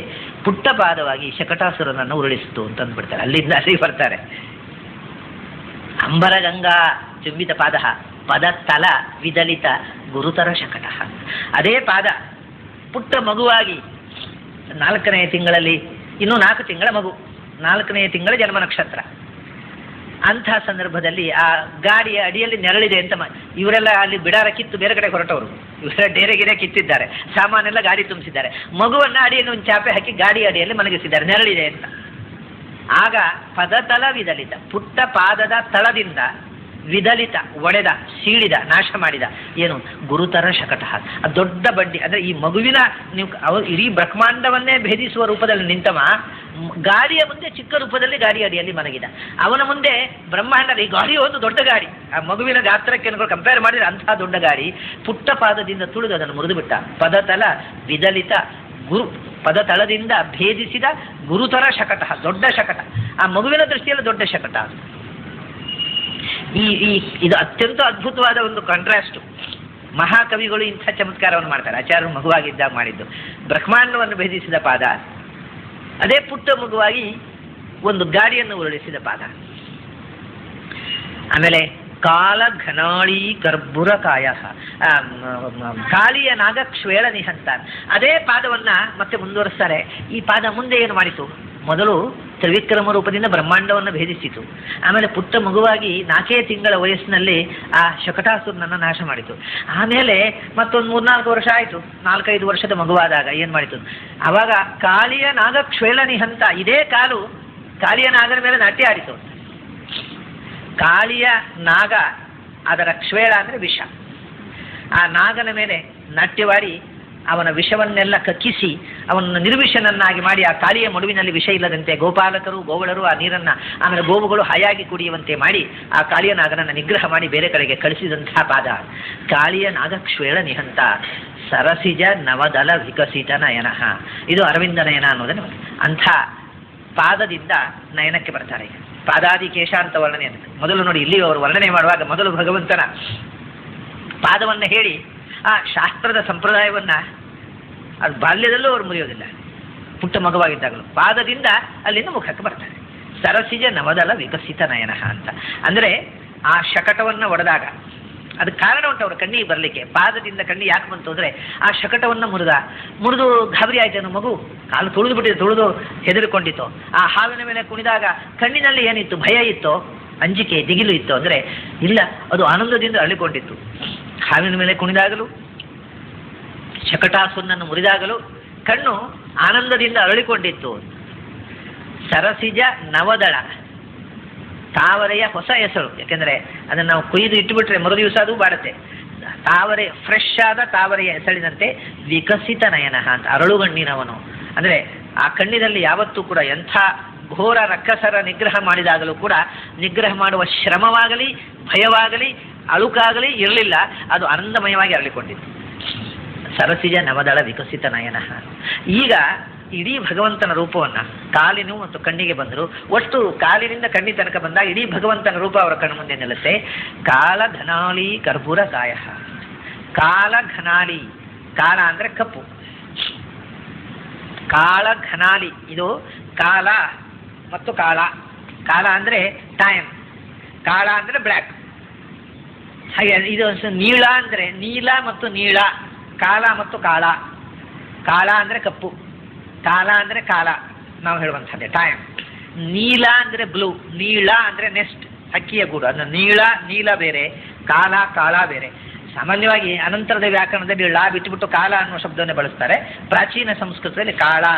ಪುಟ್ಟ ಪಾದವಾಗಿ ಶಕಟಾಸುರನನ್ನು ಉರುಳಿಸಿತು ಅಂತಂದ್ಬಿಡ್ತಾರೆ. ಅಲ್ಲಿಂದ ಅಲ್ಲಿ ಬರ್ತಾರೆ. ಅಂಬರ ಗಂಗಾ ಚುಂಬಿತ ಪಾದ ಪದ ತಲ ವಿದಲಿತ ಗುರುತರ ಶಕಟ. ಅದೇ ಪಾದ ಪುಟ್ಟ ಮಗುವಾಗಿ 4ನೇ ತಿಂಗಳಲ್ಲಿ, ಇನ್ನೂ 4 ತಿಂಗಳ ಮಗು, 4ನೇ ತಿಂಗಳ ಜನ್ಮ ನಕ್ಷತ್ರ. ಅಂಥ ಸಂದರ್ಭದಲ್ಲಿ ಆ ಗಾಡಿಯ ಅಡಿಯಲ್ಲಿ ನೆರಳಿದೆ ಅಂತ ಇವರೆಲ್ಲ ಅಲ್ಲಿ ಬಿಡಾರ ಕಿತ್ತು ಬೇರೆ ಕಡೆ ಹೊರಟವರು, ಇವರೆಲ್ಲ ಡೇರೆ ಗಿರೆ ಕಿತ್ತಿದ್ದಾರೆ, ಸಾಮಾನೆಲ್ಲ ಗಾಡಿ ತುಂಬಿಸಿದ್ದಾರೆ. ಮಗುವನ್ನು ಅಡಿಯನ್ನು ಒಂದು ಚಾಪೆ ಹಾಕಿ ಗಾಡಿ ಅಡಿಯಲ್ಲಿ ಮಲಗಿಸಿದ್ದಾರೆ, ನೆರಳಿದೆ ಅಂತ. ಆಗ ಪದತಲ ವಿದಲಿತ, ಪುಟ್ಟ ಪಾದದ ತಳದಿಂದ ವಿದಲಿತ, ಒಡೆದ, ಸೀಳಿದ, ನಾಶ ಮಾಡಿದ ಏನು ಗುರುತರ ಶಕಟ. ದೊಡ್ಡ ಬಂಡಿ ಅಂದರೆ ಈ ಮಗುವಿನ ನೀವು ಇಡೀ ಬ್ರಹ್ಮಾಂಡವನ್ನೇ ಭೇದಿಸುವ ರೂಪದಲ್ಲಿ ನಿಂತವ ಗಾಡಿಯ ಮುಂದೆ ಚಿಕ್ಕ ರೂಪದಲ್ಲಿ ಗಾಡಿ ಅಡಿಯಲ್ಲಿ ಮಲಗಿದ. ಅವನ ಮುಂದೆ ಬ್ರಹ್ಮಾಂಡದ ಈ ಗಾಡಿ ಒಂದು ದೊಡ್ಡ ಗಾಡಿ, ಆ ಮಗುವಿನ ಗಾತ್ರಕ್ಕೆ ಕಂಪೇರ್ ಮಾಡಿದರೆ ಅಂತಹ ದೊಡ್ಡ ಗಾಡಿ ಪುಟ್ಟ ಪಾದದಿಂದ ತುಳಿದು ಅದನ್ನು ಮುರಿದು ಬಿಟ್ಟ. ಪದತಲ ವಿದಲಿತ ಗುರು, ಪದತಳದಿಂದ ಭೇದಿಸಿದ ಗುರುತರ ಶಕಟ, ದೊಡ್ಡ ಶಕಟ. ಆ ಮಗುವಿನ ದೃಷ್ಟಿಯಲ್ಲಿ ದೊಡ್ಡ ಶಕಟ. ಇದು ಅತ್ಯಂತ ಅದ್ಭುತವಾದ ಒಂದು ಕಾಂಟ್ರಾಸ್ಟ್. ಮಹಾಕವಿಗಳು ಇಂಥ ಚಮತ್ಕಾರವನ್ನು ಮಾಡ್ತಾರೆ. ಆಚಾರ್ಯರು ಮಗುವಾಗಿದ್ದಾಗ ಮಾಡಿದ್ದು ಬ್ರಹ್ಮಾಂಡವನ್ನು ಭೇದಿಸಿದ ಪಾದ, ಅದೇ ಪುಟ್ಟ ಮಗುವಾಗಿ ಒಂದು ಗಾಡಿಯನ್ನು ಉರುಳಿಸಿದ ಪಾದ. ಆಮೇಲೆ ಕಾಲ ಘನಾಳಿ ಕರ್ಬುರ ಕಾಯ, ಕಾಳಿಯ ನಾಗಕ್ಷೇಳ ನಿಹಂತ, ಅದೇ ಪಾದವನ್ನ ಮತ್ತೆ ಮುಂದುವರಿಸ್ತಾರೆ. ಈ ಪಾದ ಮುಂದೆ ಏನು ಮಾಡಿತು? ಮೊದಲು ತ್ರಿವಿಕ್ರಮ ರೂಪದಿಂದ ಬ್ರಹ್ಮಾಂಡವನ್ನು ಭೇದಿಸಿತು. ಆಮೇಲೆ ಪುಟ್ಟ ಮಗುವಾಗಿ 4 ತಿಂಗಳ ವಯಸ್ಸಿನಲ್ಲಿ ಆ ಶಕಟಾಸುರನನ್ನು ನಾಶ ಮಾಡಿತು. ಆಮೇಲೆ ಮತ್ತೊಂದು 3-4 ವರ್ಷ ಆಯಿತು, 4-5 ವರ್ಷದ ಮಗುವಾದಾಗ ಏನು ಮಾಡಿತು? ಆವಾಗ ಕಾಳಿಯ ನಾಗಕ್ಷೇಳ ನಿಹಂತ, ಇದೇ ಕಾಲು ಕಾಳಿಯ ನಾಗನ ಮೇಲೆ ನಾಟ್ಯ ಆಡಿತು. ಕಾಳಿಯ ನಾಗ, ಅದರ ಕ್ಷೇಳ ಅಂದರೆ ವಿಷ, ಆ ನಾಗನ ಮೇಲೆ ನಾಟ್ಯವಾಡಿ ಅವನ ವಿಷವನ್ನೆಲ್ಲ ಕಕ್ಕಿಸಿ ಅವನನ್ನು ನಿರ್ವಿಷನನ್ನಾಗಿ ಮಾಡಿ ಆ ಕಾಳಿಯ ಮಡುವಿನಲ್ಲಿ ವಿಷ ಇಲ್ಲದಂತೆ ಗೋಪಾಲಕರು ಗೋಗಳರು ಆ ನೀರನ್ನು, ಆಮೇಲೆ ಗೋವುಗಳು ಹಾಯಾಗಿ ಕುಡಿಯುವಂತೆ ಮಾಡಿ ಆ ಕಾಳಿಯ ನಾಗನನ್ನು ನಿಗ್ರಹ ಮಾಡಿ ಬೇರೆ ಕಡೆಗೆ ಕಳಿಸಿದಂತಹ ಪಾದ ಕಾಳಿಯ ನಾಗಕ್ಷೇಳ ನಿಹಂತ ಸರಸಿಜ ನವದಲ ವಿಕಸಿತ ನಯನ. ಇದು ಅರವಿಂದ ನಯನ ಅನ್ನೋದನ್ನು ಅಂಥ ಪಾದದಿಂದ ನಯನಕ್ಕೆ ಬರ್ತಾರೆ. ಪಾದಾದಿ ಕೇಶ ಅಂತ ವರ್ಣನೆ ಅಂತ ಮೊದಲು ನೋಡಿ. ಇಲ್ಲಿ ಅವರು ವರ್ಣನೆ ಮಾಡುವಾಗ ಮೊದಲು ಭಗವಂತನ ಪಾದವನ್ನು ಹೇಳಿ ಆ ಶಾಸ್ತ್ರದ ಸಂಪ್ರದಾಯವನ್ನು ಅದು ಬಾಲ್ಯದಲ್ಲೂ ಅವರು ಮುರಿಯೋದಿಲ್ಲ. ಪುಟ್ಟ ಮಗುವಾಗಿದ್ದಾಗಲೂ ಪಾದದಿಂದ ಅಲ್ಲಿಂದ ಮುಖಕ್ಕೆ ಬರ್ತಾರೆ. ಸರಸಿಜ ನವದಲ ವಿಕಸಿತ ನಯನ ಅಂತ ಅಂದರೆ ಆ ಶಕಟವನ್ನು ಒಡೆದಾಗ ಅದಕ್ಕೆ ಕಾರಣ ಉಂಟು ಅವರ ಕಣ್ಣಿಗೆ ಬರಲಿಕ್ಕೆ. ಪಾದದಿಂದ ಕಣ್ಣಿಗೆ ಯಾಕೆ ಬಂತು ಅಂದರೆ ಆ ಶಕಟವನ್ನು ಮುರಿದು ಗಾಬರಿ ಆಯ್ತೇನು ಮಗು, ಕಾಲು ತುಳಿದು ಬಿಟ್ಟಿದ್ದು, ತುಳಿದು ಹೆದರಿಕೊಂಡಿತ್ತು. ಆ ಹಾವಿನ ಮೇಲೆ ಕುಣಿದಾಗ ಕಣ್ಣಿನಲ್ಲಿ ಏನಿತ್ತು? ಭಯ ಇತ್ತೋ, ಅಂಜಿಕೆ, ದಿಗಿಲು ಇತ್ತು ಅಂದರೆ ಇಲ್ಲ, ಅದು ಆನಂದದಿಂದ ಅರಳಿಕೊಂಡಿತ್ತು. ಹಾವಿನ ಮೇಲೆ ಕುಣಿದಾಗಲೂ ಶಕಟಾಸುರನನ್ನು ಮುರಿದಾಗಲೂ ಕಣ್ಣು ಆನಂದದಿಂದ ಅರಳಿಕೊಂಡಿತ್ತು. ಸರಸಿಜ ನವದಳ, ತಾವರೆಯ ಹೊಸ ಹೆಸರು. ಯಾಕೆಂದರೆ ಅದನ್ನು ನಾವು ಕೊಯ್ದು ಇಟ್ಟುಬಿಟ್ರೆ ಮರು ದಿವಸ ಅದು ಬಾಡುತ್ತೆ. ತಾವರೆ, ಫ್ರೆಶ್ ಆದ ತಾವರೆಯ ಹೆಸರಿನಂತೆ ವಿಕಸಿತ ನಯನ ಅಂತ, ಅರಳುಗಣ್ಣಿನವನು. ಅಂದರೆ ಆ ಕಣ್ಣಿನಲ್ಲಿ ಯಾವತ್ತೂ ಕೂಡ ಎಂಥ ಘೋರ ರಕ್ಕಸರ ನಿಗ್ರಹ ಮಾಡಿದಾಗಲೂ ಕೂಡ ನಿಗ್ರಹ ಮಾಡುವ ಶ್ರಮವಾಗಲಿ ಭಯವಾಗಲಿ ಅಳುಕಾಗಲಿ ಇರಲಿಲ್ಲ, ಅದು ಆನಂದಮಯವಾಗಿ ಅರಳಿಕೊಂಡಿತ್ತು. ಸರಸಿಜ ನವದಳ ವಿಕಸಿತ ನಯನ. ಈಗ ಇಡೀ ಭಗವಂತನ ರೂಪವನ್ನು ಕಾಲಿನೂ ಮತ್ತು ಕಣ್ಣಿಗೆ ಬಂದರು. ಒಟ್ಟು ಕಾಲಿನಿಂದ ಕಣ್ಣಿ ತನಕ ಬಂದಾಗ ಇಡೀ ಭಗವಂತನ ರೂಪ ಅವರ ಕಣ್ಣು ಮುಂದೆ ನಿಲ್ಲುತ್ತೆ. ಕಾಲ ಘನಾಲಿ ಕರ್ಪೂರ ಕಾಯ. ಕಾಲ ಘನಾಲಿ, ಕಾಲ ಅಂದರೆ ಕಪ್ಪು, ಕಾಳ ಘನಾಲಿ. ಇದು ಕಾಲ ಮತ್ತು ಕಾಳ. ಕಾಲ ಅಂದರೆ ಟೈಮ್, ಕಾಳ ಅಂದರೆ ಬ್ಲ್ಯಾಕ್. ಹಾಗೆ ಇದು ನೀಳ ಅಂದರೆ ನೀಲ ಮತ್ತು ನೀಳ, ಕಾಲ ಮತ್ತು ಕಾಳ. ಕಾಳ ಅಂದರೆ ಕಪ್ಪು, ಕಾಲ ಅಂದರೆ ಕಾಲ ನಾವು ಹೇಳುವಂಥದ್ದೇ ಟೈಮ್. ನೀಲ ಅಂದರೆ ಬ್ಲೂ, ನೀಳ ಅಂದರೆ ನೆಸ್ಟ್, ಹಕ್ಕಿಯ ಗೂಡು. ಅದನ್ನು ನೀಳ ಬೇರೆ, ಕಾಲ ಬೇರೆ. ಸಾಮಾನ್ಯವಾಗಿ ಅನಂತರದ ವ್ಯಾಕರಣದಲ್ಲಿ ಳಾ ಬಿಟ್ಟುಬಿಟ್ಟು ಕಾಲ ಅನ್ನುವ ಶಬ್ದವನ್ನೇ ಬಳಸ್ತಾರೆ. ಪ್ರಾಚೀನ ಸಂಸ್ಕೃತದಲ್ಲಿ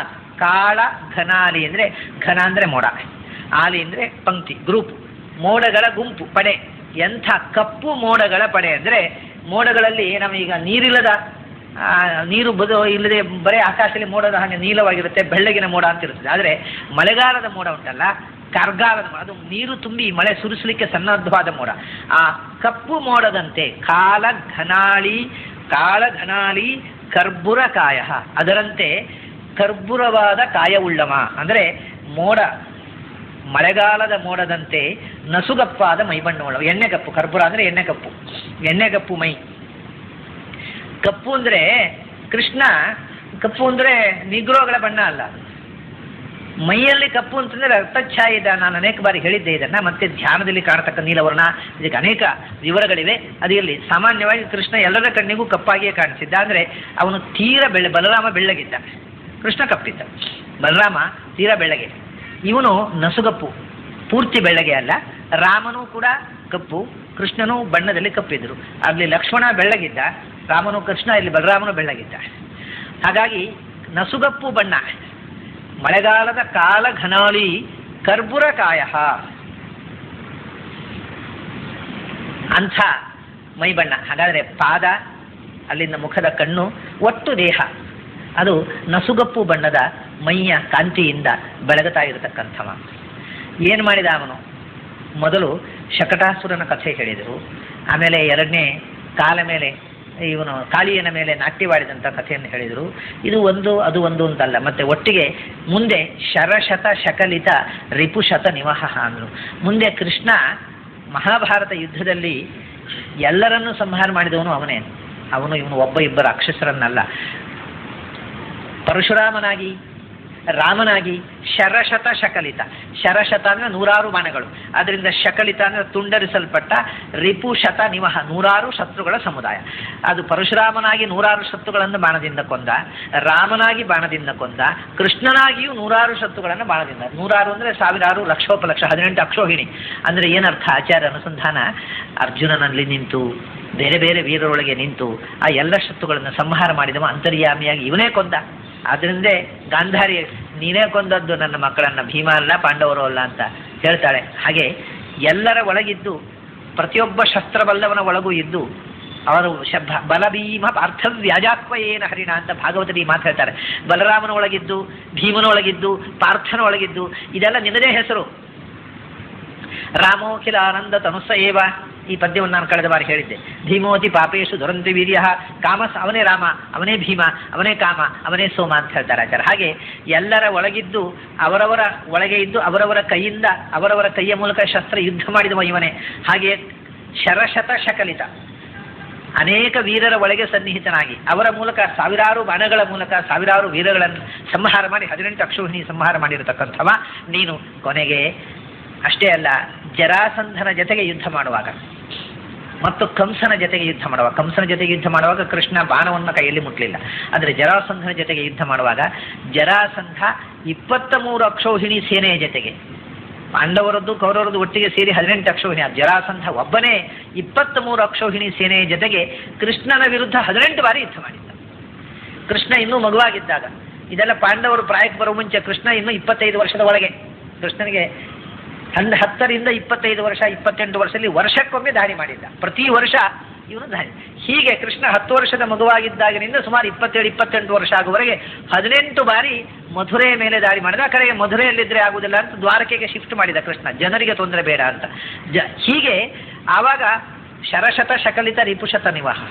ಕಾಳ ಘನಾಲಿ ಅಂದರೆ ಘನ ಅಂದರೆ ಮೋಡ, ಆಲಿ ಅಂದರೆ ಪಂಕ್ತಿ, ಗ್ರೂಪ್, ಮೋಡಗಳ ಗುಂಪು, ಪಡೆ. ಎಂಥ ಕಪ್ಪು ಮೋಡಗಳ ಪಡೆ ಅಂದರೆ ಮೋಡಗಳಲ್ಲಿ ನಮಗೀಗ ನೀರಿಲ್ಲದ ನೀರು ಇಲ್ಲದೆ ಬರೀ ಆಕಾಶದಲ್ಲಿ ಮೋಡದ ಹಾಗೆ ನೀಲವಾಗಿರುತ್ತೆ, ಬೆಳ್ಳಗಿನ ಮೋಡ ಅಂತ ಇರುತ್ತದೆ. ಆದರೆ ಮಳೆಗಾಲದ ಮೋಡ ಉಂಟಲ್ಲ, ಕಾರ್ಗಾಲದ ಮೋಡ, ಅದು ನೀರು ತುಂಬಿ ಮಳೆ ಸುರಿಸಲಿಕ್ಕೆ ಸನ್ನದ್ಧವಾದ ಮೋಡ. ಆ ಕಪ್ಪು ಮೋಡದಂತೆ ಕಾಳ ಘನಾಲಿ ಕರ್ಬುರ ಕಾಯ, ಅದರಂತೆ ಕರ್ಬುರವಾದ ಕಾಯವುಳ್ಳವ ಅಂದರೆ ಮೋಡ, ಮಳೆಗಾಲದ ಮೋಡದಂತೆ ನಸುಗಪ್ಪಾದ ಮೈಬಣ್ಣವುಳ್ಳವ. ಎಣ್ಣೆಗಪ್ಪು, ಕರ್ಬುರ ಅಂದರೆ ಎಣ್ಣೆಗಪ್ಪು, ಎಣ್ಣೆಗಪ್ಪು ಮೈ. ಕಪ್ಪು ಅಂದರೆ ಕೃಷ್ಣ, ಕಪ್ಪು ಅಂದರೆ ನಿಗ್ರೋಗಳ ಬಣ್ಣ ಅಲ್ಲ, ಮೈಯಲ್ಲಿ ಕಪ್ಪು ಅಂತಂದರೆ ರಕ್ತಛಾಯಿದ. ನಾನು ಅನೇಕ ಬಾರಿ ಹೇಳಿದ್ದೆ ಇದನ್ನು, ಮತ್ತೆ ಧ್ಯಾನದಲ್ಲಿ ಕಾಣತಕ್ಕ ನೀಲವರ್ಣ, ಇದಕ್ಕೆ ಅನೇಕ ವಿವರಗಳಿವೆ. ಅದರಲ್ಲಿ ಸಾಮಾನ್ಯವಾಗಿ ಕೃಷ್ಣ ಎಲ್ಲರ ಕಣ್ಣಿಗೂ ಕಪ್ಪಾಗಿಯೇ ಕಾಣಿಸಿದ್ದ. ಅಂದರೆ ಅವನು ತೀರ ಬಲರಾಮ ಬೆಳ್ಳಗಿದ್ದ, ಕೃಷ್ಣ ಕಪ್ಪಿದ್ದ, ಬಲರಾಮ ತೀರ ಬೆಳ್ಳಗೆ, ಇವನು ನಸುಗಪ್ಪು, ಪೂರ್ತಿ ಬೆಳ್ಳಗೆ ಅಲ್ಲ. ರಾಮನೂ ಕೂಡ ಕಪ್ಪು, ಕೃಷ್ಣನೂ ಬಣ್ಣದಲ್ಲಿ ಕಪ್ಪಿದ್ರು. ಅಲ್ಲಿ ಲಕ್ಷ್ಮಣ ಬೆಳ್ಳಗಿದ್ದ, ರಾಮನು ಕೃಷ್ಣ, ಇಲ್ಲಿ ಬಲರಾಮನು ಬೆಳ್ಳಗಿದ್ದ. ಹಾಗಾಗಿ ನಸುಗಪ್ಪು ಬಣ್ಣ, ಮಳೆಗಾಲದ ಕಾಲ ಘನಾಲಿ ಕರ್ಬುರ ಕಾಯ, ಅಂಥ ಮೈ ಬಣ್ಣ. ಹಾಗಾದರೆ ಪಾದ, ಅಲ್ಲಿಂದ ಮುಖದ ಕಣ್ಣು, ಒಟ್ಟು ದೇಹ ಅದು ನಸುಗಪ್ಪು ಬಣ್ಣದ ಮೈಯ ಕಾಂತಿಯಿಂದ ಬೆಳಗುತ್ತಾ ಇರತಕ್ಕಂಥವ. ಏನು ಮಾಡಿದ ಅವನು? ಮೊದಲು ಶಕಟಾಸುರನ ಕಥೆ ಹೇಳಿದರು, ಆಮೇಲೆ ಎರಡನೇ ಕಾಲ ಮೇಲೆ ಇವನು ಕಾಳಿಯನ ಮೇಲೆ ನಾಟ್ಯವಾಡಿದಂಥ ಕಥೆಯನ್ನು ಹೇಳಿದರು. ಇದು ಒಂದು ಅದು ಒಂದು ಅಂತಲ್ಲ, ಮತ್ತೆ ಒಟ್ಟಿಗೆ ಮುಂದೆ ಶರಶತ ಶಕಲಿತ ರಿಪುಶತ ನಿವಹ ಅಂದರು. ಮುಂದೆ ಕೃಷ್ಣ ಮಹಾಭಾರತ ಯುದ್ಧದಲ್ಲಿ ಎಲ್ಲರನ್ನೂ ಸಂಹಾರ ಮಾಡಿದವನು ಅವನೇ. ಇವನು ಒಬ್ಬ ಇಬ್ಬರು ಅಕ್ಷಸರನ್ನಲ್ಲ. ಪರಶುರಾಮನಾಗಿ, ರಾಮನಾಗಿ, ಶರಶತ ಶಕಲಿತ, ಶರಶತ ಅಂದರೆ 100 ಬಾಣಗಳು, ಅದರಿಂದ ಶಕಲಿತ ಅಂದರೆ ತುಂಡರಿಸಲ್ಪಟ್ಟ, ರಿಪುಶತ ನಿವಹ 100 ಶತ್ರುಗಳ ಸಮುದಾಯ. ಅದು ಪರಶುರಾಮನಾಗಿ 100 ಶತ್ರುಗಳನ್ನು ಬಾಣದಿಂದ ಕೊಂದ, ರಾಮನಾಗಿ ಬಾಣದಿಂದ ಕೊಂದ, ಕೃಷ್ಣನಾಗಿಯೂ 100 ಶತ್ರುಗಳನ್ನು ಬಾಣದಿಂದ. 100 ಅಂದರೆ 1000, ಲಕ್ಷೋಪಲಕ್ಷ, 18 ಅಕ್ಷೋಹಿಣಿ. ಅಂದರೆ ಏನರ್ಥ? ಆಚಾರ್ಯ ಅನುಸಂಧಾನ, ಅರ್ಜುನನಲ್ಲಿ ನಿಂತು ಬೇರೆ ಬೇರೆ ವೀರರೊಳಗೆ ನಿಂತು ಆ ಎಲ್ಲ ಶತ್ರುಗಳನ್ನು ಸಂಹಾರ ಮಾಡಿದವ ಅಂತರ್ಯಾಮಿಯಾಗಿ ಇವನೇ ಕೊಂದ. ಆದ್ದರಿಂದ ಗಾಂಧಾರಿ ನೀನೇ ಕೊಂದದ್ದು ನನ್ನ ಮಕ್ಕಳನ್ನು, ಭೀಮ ಅಲ್ಲ, ಪಾಂಡವರು ಅಲ್ಲ ಅಂತ ಹೇಳ್ತಾಳೆ. ಹಾಗೆ ಎಲ್ಲರ ಒಳಗಿದ್ದು, ಪ್ರತಿಯೊಬ್ಬ ಶಸ್ತ್ರಬಲ್ಲವನ ಒಳಗೂ ಇದ್ದು ಅವರು ಬಲಭೀಮ ಪಾರ್ಥವ್ಯಾಜಾಕ್ವಯೇನ ಹರಿಣ ಅಂತ ಭಾಗವತದಲ್ಲಿ ಈ ಮಾತು ಹೇಳ್ತಾರೆ. ಬಲರಾಮನ ಒಳಗಿದ್ದು, ಭೀಮನ ಒಳಗಿದ್ದು, ಪಾರ್ಥನ ಒಳಗಿದ್ದು, ಇದೆಲ್ಲ ನಿನ್ನದೇ ಹೆಸರು. ರಾಮೋಖಿಲ ಆನಂದ ತನುಸ್ಸ ಏವ, ಈ ಪದ್ಯವನ್ನು ನಾನು ಕಳೆದ ಬಾರಿ ಹೇಳಿದ್ದೆ. ಭೀಮೋತಿ ಪಾಪೇಶು ದುರಂತಿ ವೀರ್ಯ, ಕಾಮಸ್ ಅವನೇ ರಾಮ, ಅವನೇ ಭೀಮ, ಅವನೇ ಕಾಮ, ಅವನೇ ಸೋಮ ಅಂತ ಹೇಳ್ತಾರೆ ಆಚಾರ್ಯ. ಹಾಗೆ ಎಲ್ಲರ ಒಳಗಿದ್ದು, ಅವರವರ ಒಳಗೆ ಇದ್ದು, ಅವರವರ ಕೈಯಿಂದ, ಅವರವರ ಕೈಯ ಮೂಲಕ ಶಸ್ತ್ರ ಯುದ್ಧ ಮಾಡಿದವ ಇವನೇ. ಹಾಗೆ ಶರಶತ ಶಕಲಿತ, ಅನೇಕ ವೀರರ ಒಳಗೆ ಸನ್ನಿಹಿತನಾಗಿ ಅವರ ಮೂಲಕ 1000 ಬಾಣಗಳ ಮೂಲಕ 1000 ವೀರಗಳನ್ನು ಸಂಹಾರ ಮಾಡಿ 18 ಅಕ್ಷೋಹಿಣಿ ಸಂಹಾರ ಮಾಡಿರತಕ್ಕಂಥವ ನೀನು. ಕೊನೆಗೆ ಅಷ್ಟೇ ಅಲ್ಲ, ಜರಾಸಂಧನ ಜೊತೆಗೆ ಯುದ್ಧ ಮಾಡುವಾಗ ಮತ್ತು ಕಂಸನ ಜೊತೆಗೆ ಯುದ್ಧ ಮಾಡುವಾಗ, ಕಂಸನ ಜೊತೆಗೆ ಯುದ್ಧ ಮಾಡುವಾಗ ಕೃಷ್ಣ ಬಾಣವನ್ನು ಕೈಯಲ್ಲಿ ಮುಟ್ಟಲಿಲ್ಲ. ಆದರೆ ಜರಾಸಂಧನ ಜೊತೆಗೆ ಯುದ್ಧ ಮಾಡುವಾಗ ಜರಾಸಂಧ 23 ಅಕ್ಷೋಹಿಣಿ ಸೇನೆಯ ಜೊತೆಗೆ, ಪಾಂಡವರದ್ದು ಕೌರವರದ್ದು ಒಟ್ಟಿಗೆ ಸೇರಿ 18 ಅಕ್ಷೋಹಿಣಿ, ಜರಾಸಂಧ ಒಬ್ಬನೇ 23 ಅಕ್ಷೋಹಿಣಿ ಸೇನೆಯ ಜೊತೆಗೆ ಕೃಷ್ಣನ ವಿರುದ್ಧ 18 ಬಾರಿ ಯುದ್ಧ ಮಾಡಿದ್ದ. ಕೃಷ್ಣ ಇನ್ನೂ ಮಗುವಾಗಿದ್ದಾಗ, ಇದೆಲ್ಲ ಪಾಂಡವರು ಪ್ರಾಯಕ್ಕೆ ಬರುವ ಮುಂಚೆ, ಕೃಷ್ಣ ಇನ್ನೂ 25 ವರ್ಷದ ಒಳಗೆ. ಕೃಷ್ಣನಿಗೆ 10 ರಿಂದ 25 ವರ್ಷ, 28 ವರ್ಷದಲ್ಲಿ ವರ್ಷಕ್ಕೊಮ್ಮೆ ದಾಳಿ ಮಾಡಿದ್ದ. ಪ್ರತಿ ವರ್ಷ ಇವನು ದಾಳಿ. ಹೀಗೆ ಕೃಷ್ಣ 10 ವರ್ಷದ ಮಗುವಾಗಿದ್ದಾಗಿನಿಂದ ಸುಮಾರು 27-28 ವರ್ಷ ಆಗುವವರೆಗೆ 18 ಬಾರಿ ಮಧುರೆಯ ಮೇಲೆ ದಾಳಿ ಮಾಡಿದ. ಆ ಕಡೆಗೆ ಮಧುರೆಯಲ್ಲಿದ್ದರೆ ಆಗುವುದಿಲ್ಲ ಅಂತ ದ್ವಾರಕೆಗೆ ಶಿಫ್ಟ್ ಮಾಡಿದ ಕೃಷ್ಣ, ಜನರಿಗೆ ತೊಂದರೆ ಬೇಡ ಅಂತ. ಹೀಗೆ ಆವಾಗ ಶರಶತ ಶಕಲಿತ ರಿಪುಶತ ನಿವಾಹ,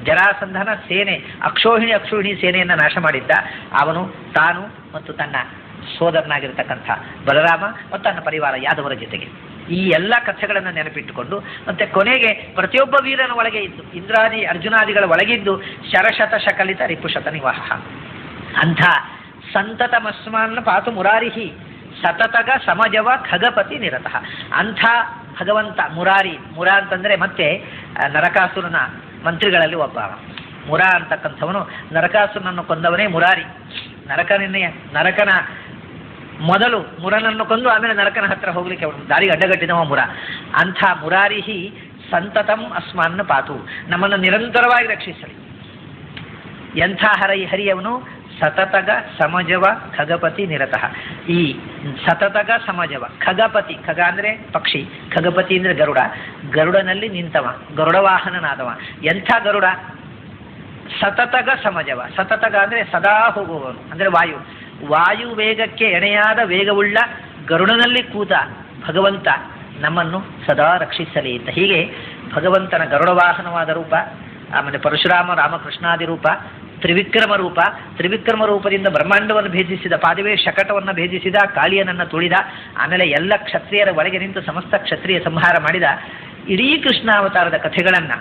ಜರಾಸಂಧನ ಸೇನೆ, ಅಕ್ಷೋಹಿಣಿ ಸೇನೆಯನ್ನು ನಾಶ ಮಾಡಿದ್ದ ಅವನು, ತಾನು ಮತ್ತು ತನ್ನ ಸೋದರನಾಗಿರ್ತಕ್ಕಂಥ ಬಲರಾಮ ಮತ್ತು ತನ್ನ ಪರಿವಾರ ಯಾದವರ ಜೊತೆಗೆ. ಈ ಎಲ್ಲ ಕಥೆಗಳನ್ನು ನೆನಪಿಟ್ಟುಕೊಂಡು ಮತ್ತೆ ಕೊನೆಗೆ ಪ್ರತಿಯೊಬ್ಬ ವೀರನ ಒಳಗೆ ಇದ್ದು, ಇಂದ್ರಾದಿ ಅರ್ಜುನಾದಿಗಳ ಒಳಗಿದ್ದು ಶರಶತ ಶಕಲಿತ ರಿಪುಶತ ನಿವಾಹ. ಅಂಥ ಸಂತತಮಸ್ಮಾನ್ನ ಪಾತು ಮುರಾರಿಹಿ ಸತತಗ ಸಮಜವ ಖಗಪತಿ ನಿರತಃ. ಅಂಥ ಭಗವಂತ ಮುರಾರಿ, ಮುರ ಅಂತಂದರೆ ಮತ್ತೆ ನರಕಾಸುರನ ಮಂತ್ರಿಗಳಲ್ಲಿ ಒಬ್ಬ. ಮುರ ಅಂತಕ್ಕಂಥವನು ನರಕಾಸುರನನ್ನು ಕೊಂದವನೇ ಮುರಾರಿ. ನರಕನ ಮೊದಲು ಮುರನನ್ನು ಕೊಂದು ಆಮೇಲೆ ನರಕನ ಹತ್ರ ಹೋಗ್ಲಿಕ್ಕೆ ದಾರಿಗೆ ಅಡ್ಡಗಟ್ಟಿದವ ಮುರ. ಅಂಥ ಮುರಾರಿಹಿ ಸಂತತಂ ಅಸ್ಮಾನ್ನ ಪಾತು, ನಮ್ಮನ್ನು ನಿರಂತರವಾಗಿ ರಕ್ಷಿಸಲಿ. ಎಂಥ ಹರಿಯವನು ಸತತಗ ಸಮಜವ ಖಗಪತಿ ನಿರತಃ. ಈ ಸತತಗ ಸಮಜವ, ಖಗಪತಿ, ಖಗ ಅಂದರೆ ಪಕ್ಷಿ, ಖಗಪತಿ ಅಂದರೆ ಗರುಡ, ಗರುಡನಲ್ಲಿ ನಿಂತವ, ಗರುಡ ವಾಹನನಾದವ. ಎಂಥ ಗರುಡ? ಸತತಗ ಸಮಜವ, ಸತತಗ ಅಂದರೆ ಸದಾ ಹೋಗುವವನು, ಅಂದರೆ ವಾಯು ವೇಗಕ್ಕೆ ಎಣೆಯಾದ ವೇಗವುಳ್ಳ ಗರುಡನಲ್ಲಿ ಕೂತ ಭಗವಂತ ನಮ್ಮನ್ನು ಸದಾ ರಕ್ಷಿಸಲಿ ಅಂತ. ಹೀಗೆ ಭಗವಂತನ ಗರುಡ ವಾಹನವಾದ ರೂಪ, ಆಮೇಲೆ ಪರಶುರಾಮ ರಾಮಕೃಷ್ಣಾದಿ ರೂಪ, ತ್ರಿವಿಕ್ರಮ ರೂಪ, ತ್ರಿವಿಕ್ರಮ ರೂಪದಿಂದ ಬ್ರಹ್ಮಾಂಡವನ್ನು ಭೇದಿಸಿದ, ಪಾದವೇ ಶಕಟವನ್ನು ಭೇದಿಸಿದ, ಕಾಳಿಯನನ್ನು ತುಳಿದ, ಆಮೇಲೆ ಎಲ್ಲ ಕ್ಷತ್ರಿಯರ ಒಳಗೆ ನಿಂತು ಸಮಸ್ತ ಕ್ಷತ್ರಿಯ ಸಂಹಾರ ಮಾಡಿದ ಇಡೀ ಕೃಷ್ಣಾವತಾರದ ಕಥೆಗಳನ್ನು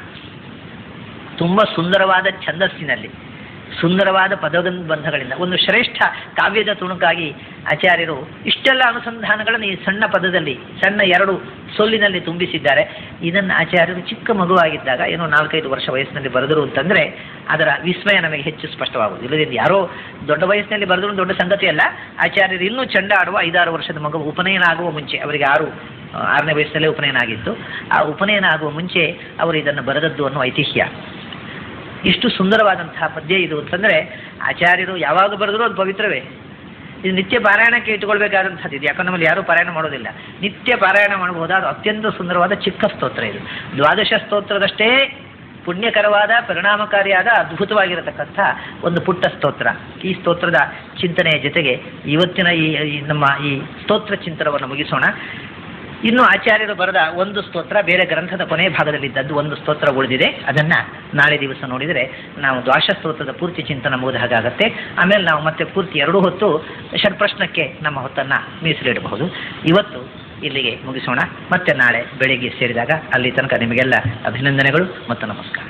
ತುಂಬ ಸುಂದರವಾದ ಛಂದಸ್ಸಿನಲ್ಲಿ, ಸುಂದರವಾದ ಪದಬಂಧಗಳಿಂದ, ಒಂದು ಶ್ರೇಷ್ಠ ಕಾವ್ಯದ ತುಣುಕಾಗಿ ಆಚಾರ್ಯರು ಇಷ್ಟೆಲ್ಲ ಅನುಸಂಧಾನಗಳನ್ನು ಈ ಸಣ್ಣ ಪದದಲ್ಲಿ, ಸಣ್ಣ 2 ಸೊಲ್ಲಿನಲ್ಲಿ ತುಂಬಿಸಿದ್ದಾರೆ. ಇದನ್ನು ಆಚಾರ್ಯರು ಚಿಕ್ಕ ಮಗುವಾಗಿದ್ದಾಗ, ಏನೋ 4-5 ವರ್ಷ ವಯಸ್ಸಿನಲ್ಲಿ ಬರೆದರು ಅಂತಂದರೆ ಅದರ ವಿಸ್ಮಯ ನಮಗೆ ಹೆಚ್ಚು ಸ್ಪಷ್ಟವಾಗುವುದು. ಇಲ್ಲದಿಂದ ಯಾರೋ ದೊಡ್ಡ ವಯಸ್ಸಿನಲ್ಲಿ ಬರೆದ್ರು ದೊಡ್ಡ ಸಂಗತಿ ಅಲ್ಲ. ಆಚಾರ್ಯರು ಇನ್ನೂ ಚಂಡ ಆಡುವ 5-6 ವರ್ಷದ ಮಗು ಉಪನಯನ ಆಗುವ ಮುಂಚೆ, ಅವರಿಗೆ 6ನೇ ವಯಸ್ಸಿನಲ್ಲೇ ಉಪನಯನ ಆಗಿತ್ತು. ಆ ಉಪನಯನ ಆಗುವ ಮುಂಚೆ ಅವರು ಇದನ್ನು ಬರೆದದ್ದು ಅನ್ನೋ ಐತಿಹ್ಯ. ಎಷ್ಟು ಸುಂದರವಾದಂತಹ ಪದ್ಯ ಇದು ಅಂತಂದರೆ, ಆಚಾರ್ಯರು ಯಾವಾಗ ಬರೆದರೂ ಅದು ಪವಿತ್ರವೇ. ಇದು ನಿತ್ಯ ಪಾರಾಯಣಕ್ಕೆ ಇಟ್ಟುಕೊಳ್ಬೇಕಾದಂಥದ್ದು. ಇದು ಯಾಕಂದ್ರೆ ನಮ್ಮಲ್ಲಿ ಯಾರೂ ಪಾರಾಯಣ ಮಾಡೋದಿಲ್ಲ, ನಿತ್ಯ ಪಾರಾಯಣ ಮಾಡಬಹುದಾದ ಅತ್ಯಂತ ಸುಂದರವಾದ ಚಿಕ್ಕ ಸ್ತೋತ್ರ ಇದು. 12 ಸ್ತೋತ್ರದಷ್ಟೇ ಪುಣ್ಯಕರವಾದ, ಪರಿಣಾಮಕಾರಿಯಾದ, ಅದ್ಭುತವಾಗಿರತಕ್ಕಂಥ ಒಂದು ಪುಟ್ಟ ಸ್ತೋತ್ರ. ಈ ಸ್ತೋತ್ರದ ಚಿಂತನೆಯ ಜೊತೆಗೆ ಇವತ್ತಿನ ಈ ನಮ್ಮ ಈ ಸ್ತೋತ್ರ ಚಿಂತನವನ್ನು ಮುಗಿಸೋಣ. ಇನ್ನು ಆಚಾರ್ಯರು ಬರೆದ ಒಂದು ಸ್ತೋತ್ರ ಬೇರೆ ಗ್ರಂಥದ ಕೊನೆಯ ಭಾಗದಲ್ಲಿದ್ದದ್ದು ಒಂದು ಸ್ತೋತ್ರ ಉಳಿದಿದೆ. ಅದನ್ನು ನಾಳೆ ದಿವಸ ನೋಡಿದರೆ ನಾವು ದ್ವಾಶ ಸ್ತೋತ್ರದ ಪೂರ್ತಿ ಚಿಂತನ ಮುಗಿದ ಹಾಗಾಗತ್ತೆ. ಆಮೇಲೆ ನಾವು ಮತ್ತೆ ಪೂರ್ತಿ 2 ಹೊತ್ತು ಷಡ್ಪ್ರಶ್ನಕ್ಕೆ ನಮ್ಮ ಹೊತ್ತನ್ನು ಮೀಸಲಿಡಬಹುದು. ಇವತ್ತು ಇಲ್ಲಿಗೆ ಮುಗಿಸೋಣ. ಮತ್ತೆ ನಾಳೆ ಬೆಳಿಗ್ಗೆ ಸೇರಿದಾಗ ಅಲ್ಲಿ ತನಕ ನಿಮಗೆಲ್ಲ ಅಭಿನಂದನೆಗಳು ಮತ್ತು ನಮಸ್ಕಾರ.